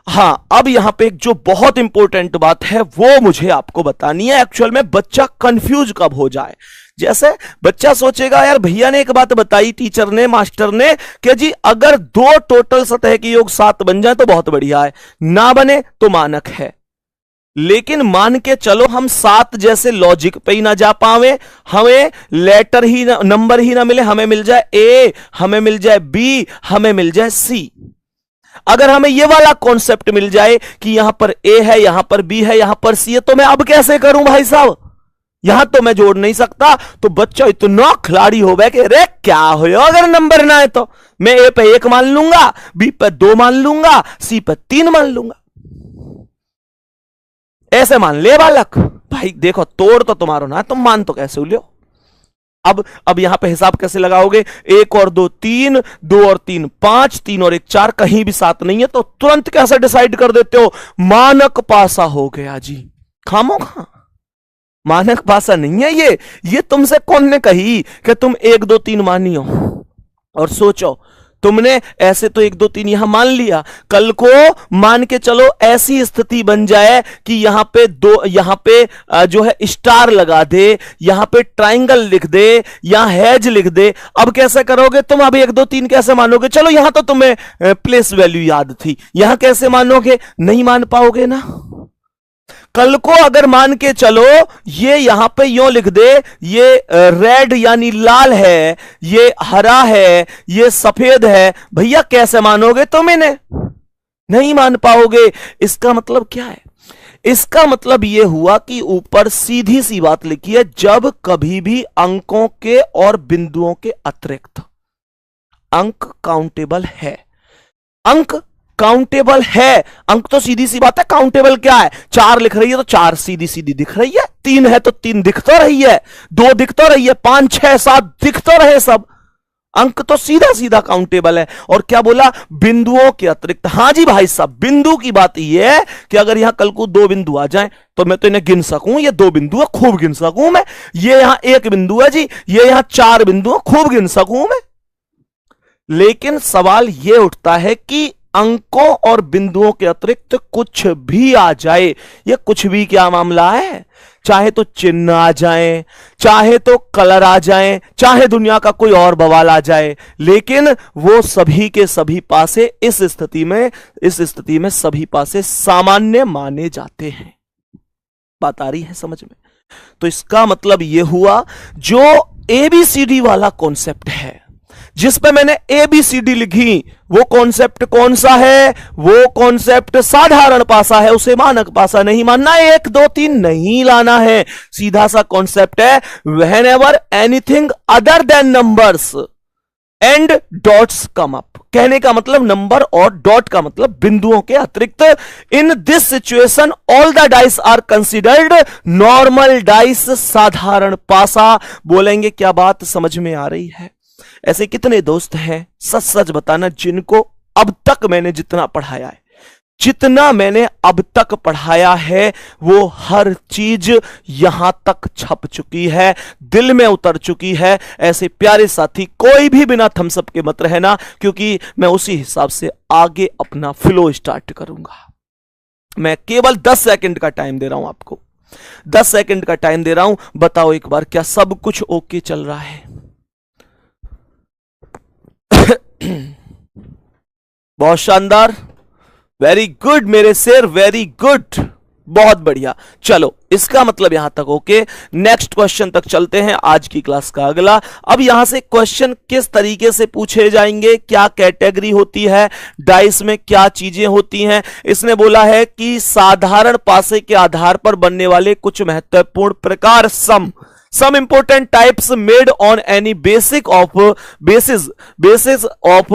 हां, अब यहां पे एक जो बहुत इंपॉर्टेंट बात है वो मुझे आपको बतानी है। एक्चुअल में बच्चा कंफ्यूज कब हो जाए। जैसे बच्चा सोचेगा, यार भैया ने एक बात बताई, टीचर ने, मास्टर ने, कि जी अगर 2 टोटल सतह के योग 7 बन जाए तो बहुत बढ़िया है, ना बने तो मानक है। लेकिन मान के चलो हम 7 जैसे लॉजिक पे ही ना जा पावे, हमें लेटर ही नंबर ही ना मिले, हमें मिल जाए ए, हमें मिल जाए बी, हमें मिल जाए सी। अगर हमें यह वाला कॉन्सेप्ट मिल जाए कि यहां पर ए है, यहां पर बी है, यहां पर सी है, तो मैं अब कैसे करूं भाई साहब? यहां तो मैं जोड़ नहीं सकता। तो बच्चा इतना खिलाड़ी हो गया कि अरे क्या हो, अगर नंबर ना है तो मैं ए पे 1 मान लूंगा, बी पे 2 मान लूंगा, सी पे 3 मान लूंगा। ऐसे मान ले बालक। भाई देखो, तोड़ तो तुम्हारो ना, तुम मान तो कैसे हो? अब यहां पे हिसाब कैसे लगाओगे? 1 और 2 3, 2 और 3 5, 3 और 1 4, कहीं भी 7 नहीं है। तो तुरंत कैसे डिसाइड कर देते हो? मानक पासा हो गया जी। खामोखा मानक पासा नहीं है ये तुमसे कौन ने कही कि तुम 1 2 3 मानी हो? और सोचो, तुमने ऐसे तो 1 2 3 यहां मान लिया, कल को मान के चलो ऐसी स्थिति बन जाए कि यहां पे यहां पे जो है स्टार लगा दे, यहां पे ट्राइंगल लिख दे, यहां हैज लिख दे। अब कैसे करोगे तुम? अब 1 2 3 कैसे मानोगे? चलो यहां तो तुम्हें प्लेस वैल्यू याद थी, यहां कैसे मानोगे? नहीं मान पाओगे ना। कल को अगर मान के चलो ये यहां पे यूं लिख दे, ये रेड यानी लाल है, ये हरा है, ये सफेद है, भैया कैसे मानोगे तुम इन्हें? नहीं मान पाओगे। इसका मतलब क्या है? इसका मतलब यह हुआ कि ऊपर सीधी सी बात लिखी है, जब कभी भी अंकों के और बिंदुओं के अतिरिक्त अंक काउंटेबल है, अंक काउंटेबल है। अंक तो सीधी सी बात है, काउंटेबल क्या है? 4 लिख रही है तो 4 सीधी सीधी दिख रही है, 3 है तो 3 दिख तो रही है, 2 दिख तो रही है, 5 6 7 दिख तो रहे सब। अंक तो सीधा सीधा काउंटेबल है। और क्या बोला? बिंदुओं के अतिरिक्त। हां जी भाई साहब, बिंदु की बात यह है कि अगर यहां कल को 2 बिंदु आ जाएं तो मैं तो इन्हें गिन सकूं, ये 2 बिंदु है, खूब गिन सकूं मैं। ये यहां 1 बिंदु है जी, ये यहां 4 बिंदु है, खूब गिन सकूं मैं। लेकिन सवाल यह उठता है कि अंकों और बिंदुओं के अतिरिक्त कुछ भी आ जाए, यह कुछ भी क्या मामला है? चाहे तो चिन्ह आ जाए, चाहे तो कलर आ जाए, चाहे दुनिया का कोई और बवाल आ जाए, लेकिन वो सभी के सभी पासे इस स्थिति में सभी पासे सामान्य माने जाते हैं। बात आ रही है समझ में? तो इसका मतलब यह हुआ, जो ABCD वाला कॉन्सेप्ट है, जिस पे मैंने ABCD लिखी, वो कॉन्सेप्ट कौन सा है? वो कॉन्सेप्ट साधारण पासा है, उसे मानक पासा नहीं मानना, 1 2 3 नहीं लाना है। सीधा सा कॉन्सेप्ट है, whenever anything other than numbers and dots come up। कहने का मतलब नंबर और डॉट का मतलब बिंदुओं के अतिरिक्त। In this situation all the dice are considered normal dice, साधारण पासा। बोलेंगे क्या बात समझ में आ रही है? ऐसे कितने दोस्त हैं, सच सच बताना, जिनको अब तक मैंने जितना पढ़ाया है, जितना मैंने अब तक पढ़ाया है, वो हर चीज यहां तक छप चुकी है, दिल में उतर चुकी है। ऐसे प्यारे साथी कोई भी बिना थम्सअप के मत रहना, क्योंकि मैं उसी हिसाब से आगे अपना फ्लो स्टार्ट करूंगा। मैं केवल 10 सेकंड का टाइम दे रहा हूं आपको, 10 सेकंड का टाइम दे रहा हूं। बताओ एक बार, क्या सब कुछ ओके चल रहा है? बहुत शानदार, वेरी गुड मेरे शेर, वेरी गुड, बहुत बढ़िया। चलो इसका मतलब यहां तक ओके। नेक्स्ट क्वेश्चन तक चलते हैं, आज की क्लास का अगला। अब यहां से क्वेश्चन किस तरीके से पूछे जाएंगे, क्या कैटेगरी होती है, डाइस में क्या चीजें होती हैं। इसने बोला है कि साधारण पासे के आधार पर बनने वाले कुछ महत्वपूर्ण प्रकार, some important types made on any basis of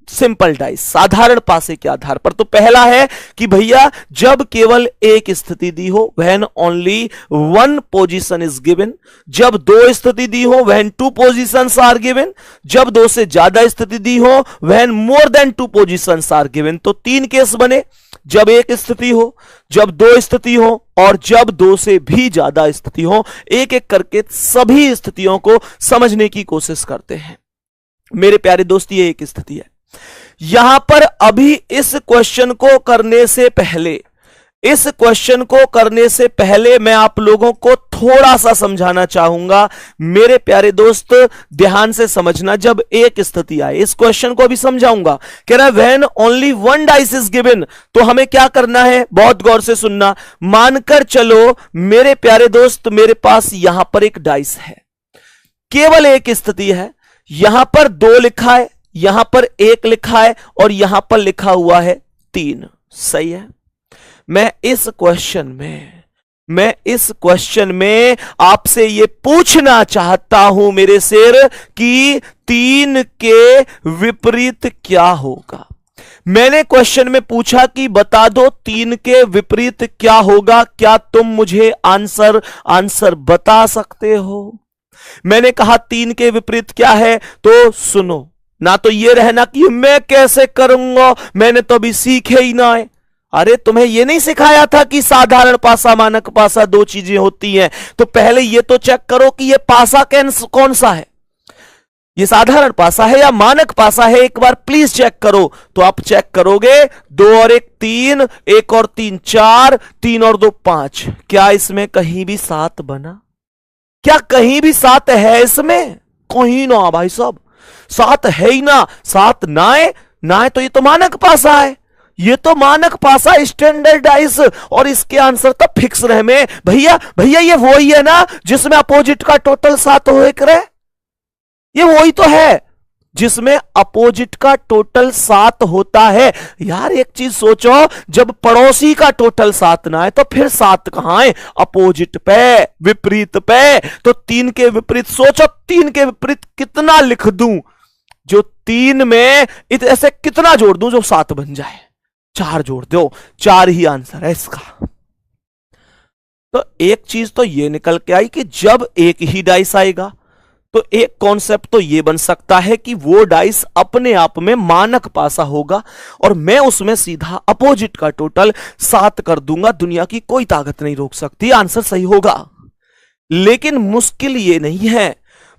simple dice, साधारण पासे के आधार पर। तो पहला है कि भैया जब केवल एक स्थिति दी हो, when only one position is given, जब 2 स्थिति दी हो, when 2 positions are given, जब 2 से ज्यादा स्थिति दी हो, when more than 2 positions are given। तो 3 केस बने, जब 1 स्थिति हो, जब 2 स्थिति हो, और जब 2 से भी ज्यादा स्थिति हो। एक एक करके सभी स्थितियों को समझने की कोशिश करते हैं। मेरे प्यारे दोस्त, ये एक स्थिति है। यहां पर अभी इस क्वेश्चन को करने से पहले मैं आप लोगों को थोड़ा सा समझाना चाहूंगा। मेरे प्यारे दोस्त ध्यान से समझना, जब एक स्थिति आए, इस क्वेश्चन को भी समझाऊंगा। कह रहा है when only 1 dice is given, तो हमें क्या करना है, बहुत गौर से सुनना। मानकर चलो मेरे प्यारे दोस्त, मेरे पास यहां पर एक डाइस है, केवल एक स्थिति है। यहां पर 2 लिखा है, यहां पर 1 लिखा है, और यहां पर लिखा हुआ है 3। सही है। मैं इस क्वेश्चन में आपसे यह पूछना चाहता हूं मेरे शेर कि 3 के विपरीत क्या होगा। मैंने क्वेश्चन में पूछा कि बता दो 3 के विपरीत क्या होगा। क्या तुम मुझे आंसर बता सकते हो? मैंने कहा 3 के विपरीत क्या है, तो सुनो ना, तो ये रहना कि मैं कैसे करूंगा, मैंने तो अभी सीखे ही ना है। अरे तुम्हें यह नहीं सिखाया था कि साधारण पासा मानक पासा 2 चीजें होती हैं? तो पहले यह तो चेक करो कि यह पासा कौन सा है। ये साधारण पासा है या मानक पासा है, एक बार प्लीज चेक करो। तो आप चेक करोगे, 2 और 1 3, 1 और 3 4, 3 और 2 5। क्या इसमें कहीं भी 7 बना? क्या कहीं भी 7 है इसमें? कहीं ना भाई साहब, 7 है ही ना। 7 ना है तो ये तो मानक पासा है, ये तो मानक पासा स्टैंडर्डाइज। और इसके आंसर तो फिक्स रहे में भैया। भैया ये वही है ना जिसमें अपोजिट का टोटल 7 हो एक रहे? ये वही तो है जिसमें अपोजिट का टोटल 7 होता है। यार एक चीज सोचो, जब पड़ोसी का टोटल 7 ना है तो फिर 7 कहां है? अपोजिट पे, विपरीत पे। तो 3 के विपरीत सोचो, 3 के विपरीत कितना लिख दूं जो 3 में ऐसे कितना जोड़ दूं जो 7 बन जाए? 4 जोड़ दो, 4 ही आंसर है इसका। तो एक चीज तो ये निकल के आई कि जब एक ही डाइस आएगा तो एक कॉन्सेप्ट तो ये बन सकता है कि वो डाइस अपने आप में मानक पासा होगा और मैं उसमें सीधा अपोजिट का टोटल 7 कर दूंगा, दुनिया की कोई ताकत नहीं रोक सकती, आंसर सही होगा। लेकिन मुश्किल ये नहीं है,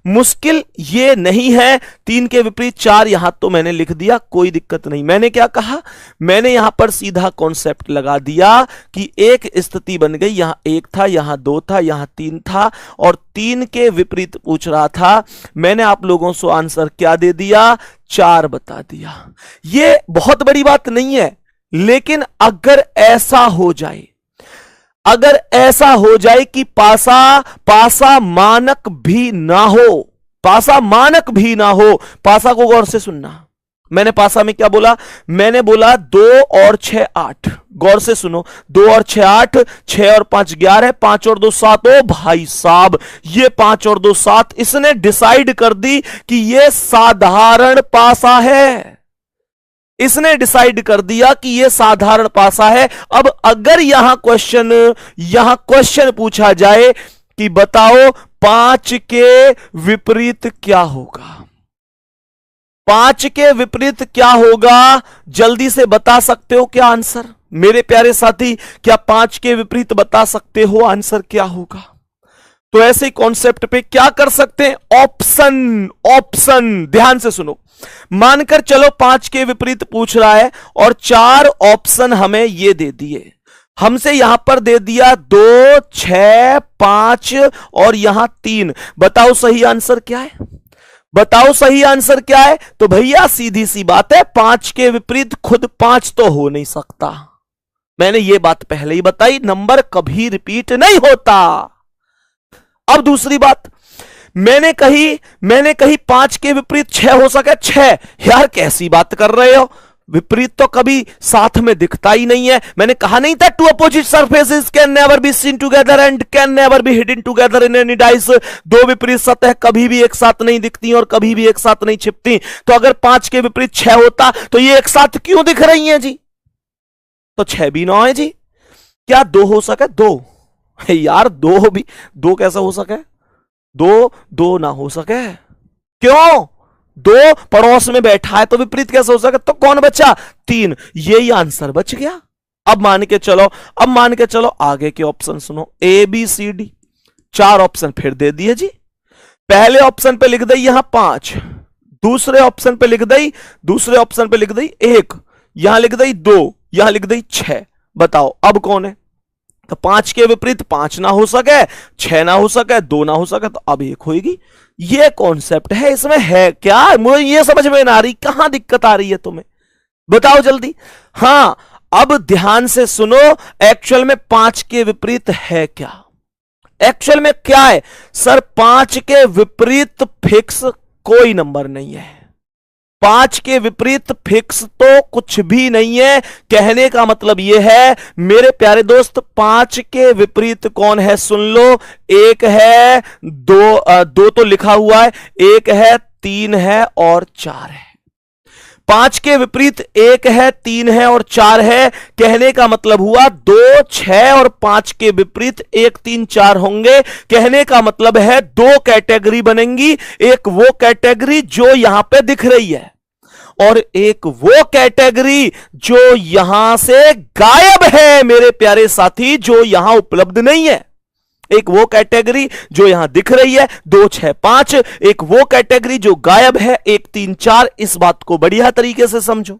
मुश्किल ये नहीं है। 3 के विपरीत 4 यहां तो मैंने लिख दिया, कोई दिक्कत नहीं। मैंने क्या कहा? मैंने यहां पर सीधा कॉन्सेप्ट लगा दिया कि एक स्थिति बन गई, यहां 1 था, यहां 2 था, यहां 3 था और 3 के विपरीत पूछ रहा था। मैंने आप लोगों को आंसर क्या दे दिया? 4 बता दिया। ये बहुत बड़ी बात नहीं है, लेकिन अगर ऐसा हो जाए, अगर ऐसा हो जाए कि पासा मानक भी ना हो, पासा मानक भी ना हो। पासा को गौर से सुनना, मैंने पासा में क्या बोला? मैंने बोला 2 और 6 8। गौर से सुनो, 2 और 6 8, 6 और 5 11, 5 और 2 7। ओ भाई साहब, ये 5 और 2 7 इसने डिसाइड कर दी कि ये साधारण पासा है। इसने डिसाइड कर दिया कि यह साधारण पासा है। अब अगर यहां क्वेश्चन पूछा जाए कि बताओ 5 के विपरीत क्या होगा? 5 के विपरीत क्या होगा? जल्दी से बता सकते हो क्या आंसर? मेरे प्यारे साथी, क्या 5 के विपरीत बता सकते हो आंसर क्या होगा? तो ऐसे कॉन्सेप्ट पे क्या कर सकते हैं? ऑप्शन ध्यान से सुनो। मानकर चलो 5 के विपरीत पूछ रहा है और 4 ऑप्शन हमें ये दे दिए। हमसे यहां पर दे दिया 2 6 5 और यहां 3। बताओ सही आंसर क्या है? बताओ सही आंसर क्या है? तो भैया सीधी सी बात है, 5 के विपरीत खुद 5 तो हो नहीं सकता। मैंने ये बात पहले ही बताई, नंबर कभी रिपीट नहीं होता। अब दूसरी बात, मैंने कही 5 के विपरीत 6 हो सके। 6? यार कैसी बात कर रहे हो, विपरीत तो कभी साथ में दिखता ही नहीं है। मैंने कहा नहीं था, 2 opposite surfaces can never be seen together and can never be hidden together in any dice. 2 विपरीत सतह कभी भी एक साथ नहीं दिखती और कभी भी एक साथ नहीं छिपती। तो अगर 5 के विपरीत 6 होता तो ये एक साथ क्यों दिख रही हैं जी? तो 6 भी 9 है जी। क्या 2 हो सके? 2? यार 2 कैसा हो सके? 2 ना हो सके। क्यों? 2 पड़ोस में बैठा है तो विपरीत कैसे हो सके? तो कौन बचा? 3। यही आंसर बच गया। अब मान के चलो आगे के ऑप्शन सुनो। ABCD 4 ऑप्शन फिर दे दिए जी। पहले ऑप्शन पे लिख दी यहां 5, दूसरे ऑप्शन पे लिख दी 1, यहां लिख दी 2, यहां लिख दी 6। बताओ अब कौन है? तो 5 के विपरीत 5 ना हो सके, 6 ना हो सके, 2 ना हो सके, तो अब 1 होगी। ये कॉन्सेप्ट है, इसमें है क्या? मुझे ये समझ में ना आ रही, कहां दिक्कत आ रही है तुम्हें? बताओ जल्दी। हां, अब ध्यान से सुनो, एक्चुअल में 5 के विपरीत है क्या? एक्चुअल में क्या है सर? 5 के विपरीत फिक्स कोई नंबर नहीं है। 5 के विपरीत फिक्स तो कुछ भी नहीं है। कहने का मतलब यह है मेरे प्यारे दोस्त, 5 के विपरीत कौन है? सुन लो, 1 है, 2 तो लिखा हुआ है, 1 है, 3 है और 4 है। 5 के विपरीत 1 है, 3 है और 4 है। कहने का मतलब हुआ 2 6 और 5 के विपरीत 1 3 4 होंगे। कहने का मतलब है 2 कैटेगरी बनेंगी, एक वो कैटेगरी जो यहां पे दिख रही है और एक वो कैटेगरी जो यहां से गायब है मेरे प्यारे साथी, जो यहां उपलब्ध नहीं है। एक वो कैटेगरी जो यहां दिख रही है 2 6 5, एक वो कैटेगरी जो गायब है 1 3 4। इस बात को बढ़िया तरीके से समझो।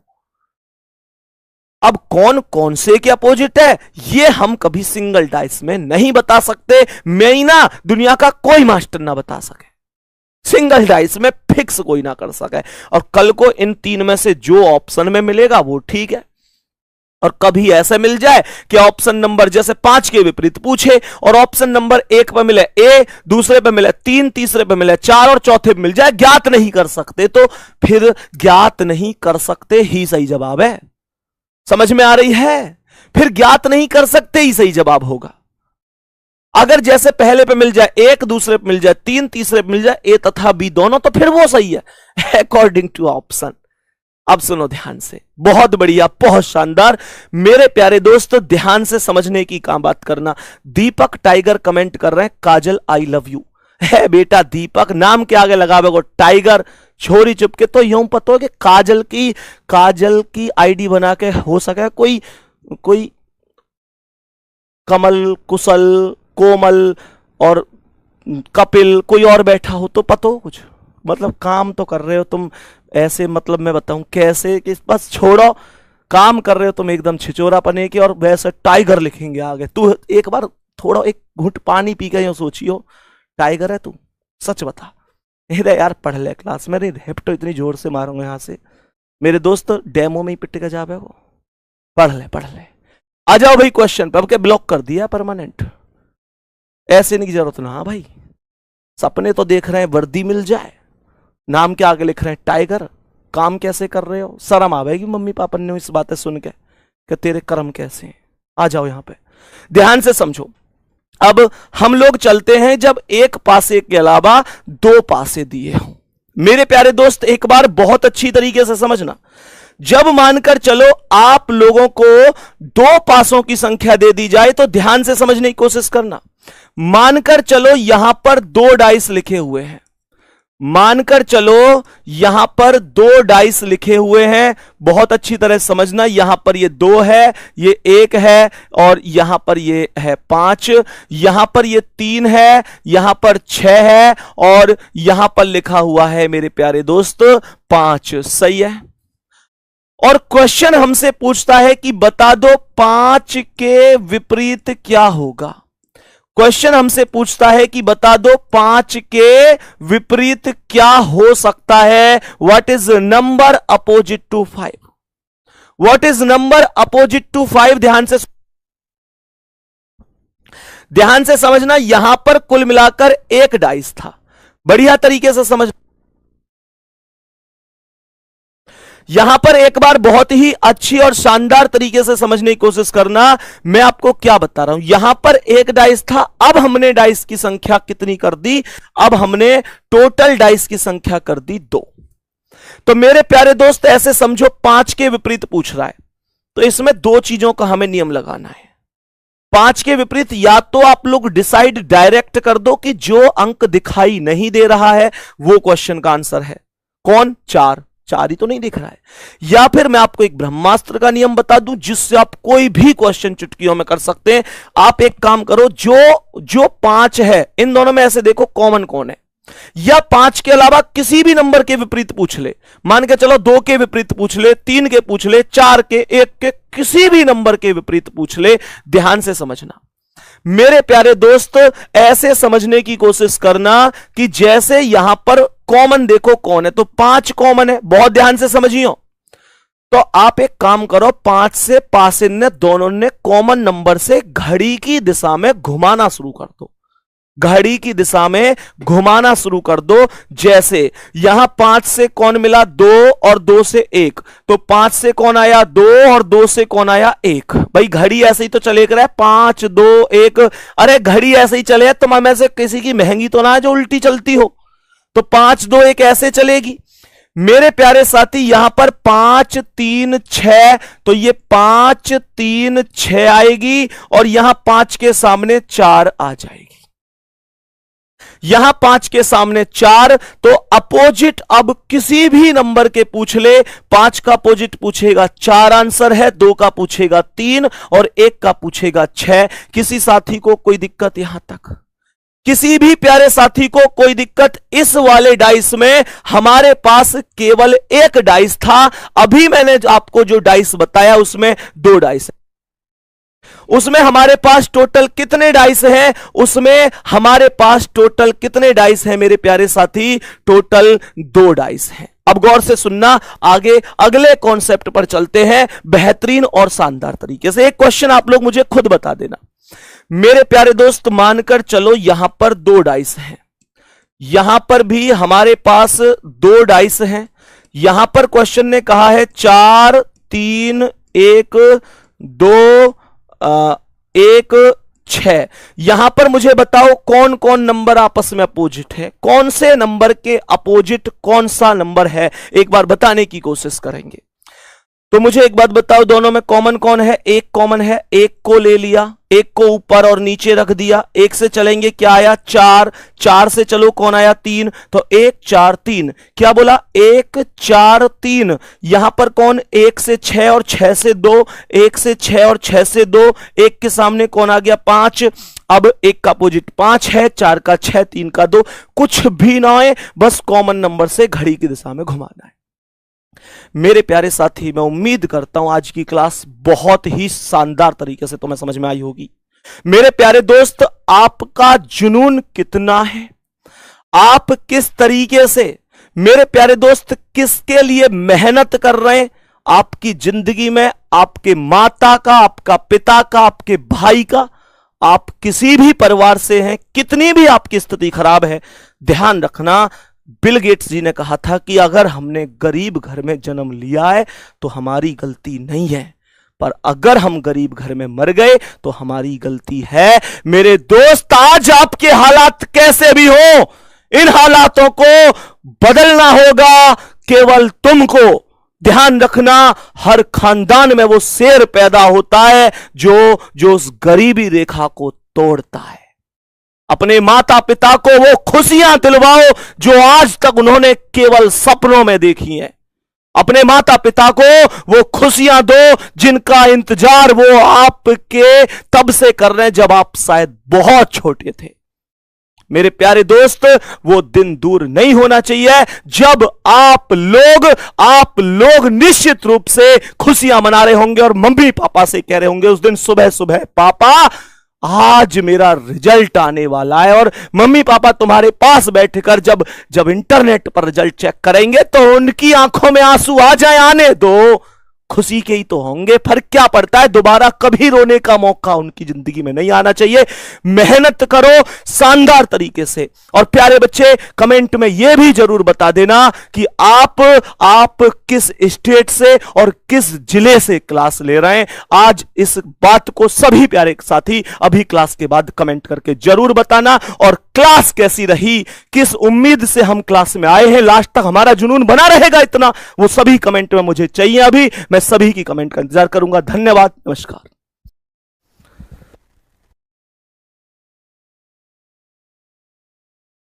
अब कौन कौन से के अपोजिट है ये हम कभी सिंगल डाइस में नहीं बता सकते। मैं ही ना, दुनिया का कोई मास्टर ना बता सके। सिंगल डाइस में फिक्स कोई ना कर सके। और कल को इन 3 में से जो ऑप्शन में मिलेगा वो ठीक है। और कभी ऐसे मिल जाए कि ऑप्शन नंबर जैसे 5 के विपरीत पूछे और ऑप्शन नंबर 1 पे मिले ए, दूसरे पे मिले 3, तीसरे पे मिले 4 और चौथे पे मिल जाए ज्ञात नहीं कर सकते, तो फिर ज्ञात नहीं कर सकते ही सही जवाब है। समझ में आ रही है? फिर ज्ञात नहीं कर सकते ही सही जवाब होगा। अगर जैसे पहले पे मिल जाए 1, दूसरे पे मिल जाए 3, तीसरे पे मिल जाए ए तथा बी दोनों, तो फिर वो सही है अकॉर्डिंग टू ऑप्शन। अब सुनो ध्यान से, बहुत बढ़िया, बहुत शानदार। मेरे प्यारे दोस्त ध्यान से समझने की काम बात करना। दीपक टाइगर कमेंट कर रहे हैं, काजल आई लव यू। है बेटा दीपक, नाम के आगे लगावे को टाइगर, छोरी चुपके तो यूं पता हो कि काजल की आईडी बना के हो सके कोई कमल, कुशल, कोमल और कपिल कोई और बैठा हो तो पता हो कुछ। मतलब काम तो कर रहे हो तुम ऐसे, मतलब मैं बताऊं कैसे कि बस छोड़ो, काम कर रहे हो तुम एकदम छिचोरा पने के और वैसे टाइगर लिखेंगे आगे। तू एक बार थोड़ा एक घुट पानी पी के यूं सोचियो, टाइगर है तू, सच बता। यार पढ़ ले क्लास में, हेप्टो इतनी जोर से मारूंगा यहां से मेरे दोस्त, डेमो में ही पिट के जावे वो। पढ़ ले। आ जाओ भाई क्वेश्चन पे। अब क्या ब्लॉक कर दिया परमानेंट, ऐसे नहीं की जरूरत ना। हाँ भाई, सपने तो देख रहे हैं वर्दी मिल जाए, नाम के आगे लिख रहे हैं टाइगर, काम कैसे कर रहे हो। शर्म आवेगी मम्मी पापा ने इस बातें सुन के कि तेरे कर्म कैसे हैं। आ जाओ यहां पे ध्यान से समझो। अब हम लोग चलते हैं जब एक पासे के अलावा 2 पासे दिए हों। मेरे प्यारे दोस्त एक बार बहुत अच्छी तरीके से समझना, जब मानकर चलो आप लोगों को 2 पासों की संख्या दे दी जाए तो ध्यान से समझने की कोशिश करना। मानकर चलो यहां पर 2 डाइस लिखे हुए हैं, मानकर चलो यहां पर 2 डाइस लिखे हुए हैं, बहुत अच्छी तरह समझना। यहां पर ये 2 है, ये 1 है और यहां पर ये है 5, यहां पर ये 3 है, यहां पर 6 है और यहां पर लिखा हुआ है मेरे प्यारे दोस्त 5। सही है। और क्वेश्चन हमसे पूछता है कि बता दो 5 के विपरीत क्या होगा। क्वेश्चन हमसे पूछता है कि बता दो 5 के विपरीत क्या हो सकता है। What is number opposite to 5? What is number opposite to 5? ध्यान से समझना। यहां पर कुल मिलाकर 1 डाइस था, बढ़िया तरीके से समझ। यहां पर एक बार बहुत ही अच्छी और शानदार तरीके से समझने की कोशिश करना। मैं आपको क्या बता रहा हूं, यहां पर 1 डाइस था, अब हमने डाइस की संख्या कितनी कर दी? अब हमने टोटल डाइस की संख्या कर दी 2। तो मेरे प्यारे दोस्त ऐसे समझो 5 के विपरीत पूछ रहा है, तो इसमें 2 चीजों का हमें नियम लगाना है। 5 के विपरीत या तो आप लोग डिसाइड डायरेक्ट कर दो कि जो अंक दिखाई नहीं दे रहा है वो क्वेश्चन का आंसर है। कौन? 4 ही तो नहीं दिख रहा है। या फिर मैं आपको एक ब्रह्मास्त्र का नियम बता दूं जिससे आप कोई भी क्वेश्चन चुटकियों में कर सकते हैं। आप एक काम करो, जो 5 है इन दोनों में ऐसे देखो कॉमन कौन है, या 5 के अलावा किसी भी नंबर के विपरीत पूछ ले। मान के चलो 2 के विपरीत पूछ ले, 3 के पूछ ले, 4 के, 1 के, किसी भी नंबर के विपरीत पूछ ले। ध्यान से समझना मेरे प्यारे दोस्त, ऐसे समझने की कोशिश करना कि जैसे यहां पर कॉमन देखो कौन है, तो 5 कॉमन है, बहुत ध्यान से समझियो। तो आप एक काम करो, 5 से पासे ने दोनों ने कॉमन नंबर से घड़ी की दिशा में घुमाना शुरू कर दो। घड़ी की दिशा में घुमाना शुरू कर दो। जैसे यहां 5 से कौन मिला? 2 और 2 से 1, तो 5 से कौन आया? 2 और 2 से कौन आया? 1। भाई घड़ी ऐसे ही तो चले कर है, 5 2 1। अरे घड़ी ऐसे ही चले, तुम में से किसी की महंगी तो ना है जो उल्टी चलती हो। तो 5 2 1 ऐसे चलेगी। मेरे प्यारे साथी यहां पर 5 3 6, तो ये 5 3 6 आएगी और यहां 5 के सामने 4 आ जाएगी। यहां 5 के सामने 4, तो अपोजिट अब किसी भी नंबर के पूछ ले, 5 का अपोजिट पूछेगा 4 आंसर है, 2 का पूछेगा 3 और 1 का पूछेगा 6। किसी साथी को कोई दिक्कत यहां तक? किसी भी प्यारे साथी को कोई दिक्कत? इस वाले डाइस में हमारे पास केवल एक डाइस था। अभी मैंने आपको जो डाइस बताया उसमें 2 डाइस है। उसमें हमारे पास टोटल कितने डाइस हैं? उसमें हमारे पास टोटल कितने डाइस हैं मेरे प्यारे साथी? टोटल 2 डाइस हैं। अब गौर से सुनना, आगे अगले कॉन्सेप्ट पर चलते हैं बेहतरीन और शानदार तरीके से। एक क्वेश्चन आप लोग मुझे खुद बता देना मेरे प्यारे दोस्त। मानकर चलो यहां पर 2 डाइस हैं, यहां पर भी हमारे पास 2 डाइस हैं। यहां पर क्वेश्चन ने कहा है 4 3 1 2 1 6। यहां पर मुझे बताओ कौन कौन नंबर आपस में अपोजिट है? कौन से नंबर के अपोजिट कौन सा नंबर है? एक बार बताने की कोशिश करेंगे। तो मुझे एक बात बताओ, दोनों में कॉमन कौन है? 1 कॉमन है। 1 को ले लिया, 1 को ऊपर और नीचे रख दिया। 1 से चलेंगे, क्या आया? 4। 4 से चलो, कौन आया? 3। तो 1 4 3। क्या बोला? 1 4 3। यहां पर कौन? 1 से 6 और 6 से 2। 1 से 6 और 6 से 2। 1 के सामने कौन आ गया? 5। अब 1 का अपोजिट 5 है, 4 का 6, 3 का 2। कुछ भी ना आए, बस कॉमन नंबर से घड़ी की दिशा में घुमाना है। मेरे प्यारे साथी, मैं उम्मीद करता हूं आज की क्लास बहुत ही शानदार तरीके से तुम्हें समझ में आई होगी। मेरे प्यारे दोस्त, आपका जुनून कितना है? आप किस तरीके से मेरे प्यारे दोस्त किसके लिए मेहनत कर रहे हैं? आपकी जिंदगी में आपके माता का, आपका पिता का, आपके भाई का, आप किसी भी परिवार से हैं, कितनी भी आपकी स्थिति खराब है, ध्यान रखना बिल गेट्स जी ने कहा था कि अगर हमने गरीब घर में जन्म लिया है तो हमारी गलती नहीं है, पर अगर हम गरीब घर में मर गए तो हमारी गलती है। मेरे दोस्त, आज आपके हालात कैसे भी हो, इन हालातों को बदलना होगा केवल तुमको। ध्यान रखना, हर खानदान में वो शेर पैदा होता है जो उस गरीबी रेखा को तोड़ता है। अपने माता पिता को वो खुशियां दिलवाओ जो आज तक उन्होंने केवल सपनों में देखी हैं। अपने माता पिता को वो खुशियां दो जिनका इंतजार वो आपके तब से कर रहे हैं जब आप शायद बहुत छोटे थे। मेरे प्यारे दोस्त, वो दिन दूर नहीं होना चाहिए जब आप लोग निश्चित रूप से खुशियां मना रहे होंगे और मम्मी पापा से कह रहे होंगे उस दिन सुबह सुबह, पापा आज मेरा रिजल्ट आने वाला है। और मम्मी पापा तुम्हारे पास बैठकर जब इंटरनेट पर रिजल्ट चेक करेंगे तो उनकी आंखों में आंसू आ जाए, आने दो, खुशी के ही तो होंगे। फर्क क्या पड़ता है, दोबारा कभी रोने का मौका उनकी जिंदगी में नहीं आना चाहिए। मेहनत करो शानदार तरीके से। और प्यारे बच्चे, कमेंट में यह भी जरूर बता देना कि आप किस स्टेट से और किस जिले से क्लास ले रहे हैं। आज इस बात को सभी प्यारे साथी अभी क्लास के बाद कमेंट करके जरूर बताना। और क्लास कैसी रही, किस उम्मीद से हम क्लास में आए हैं, लास्ट तक हमारा जुनून बना रहेगा इतना, वो सभी कमेंट में मुझे चाहिए। अभी मैं सभी की कमेंट का इंतजार करूंगा। धन्यवाद, नमस्कार।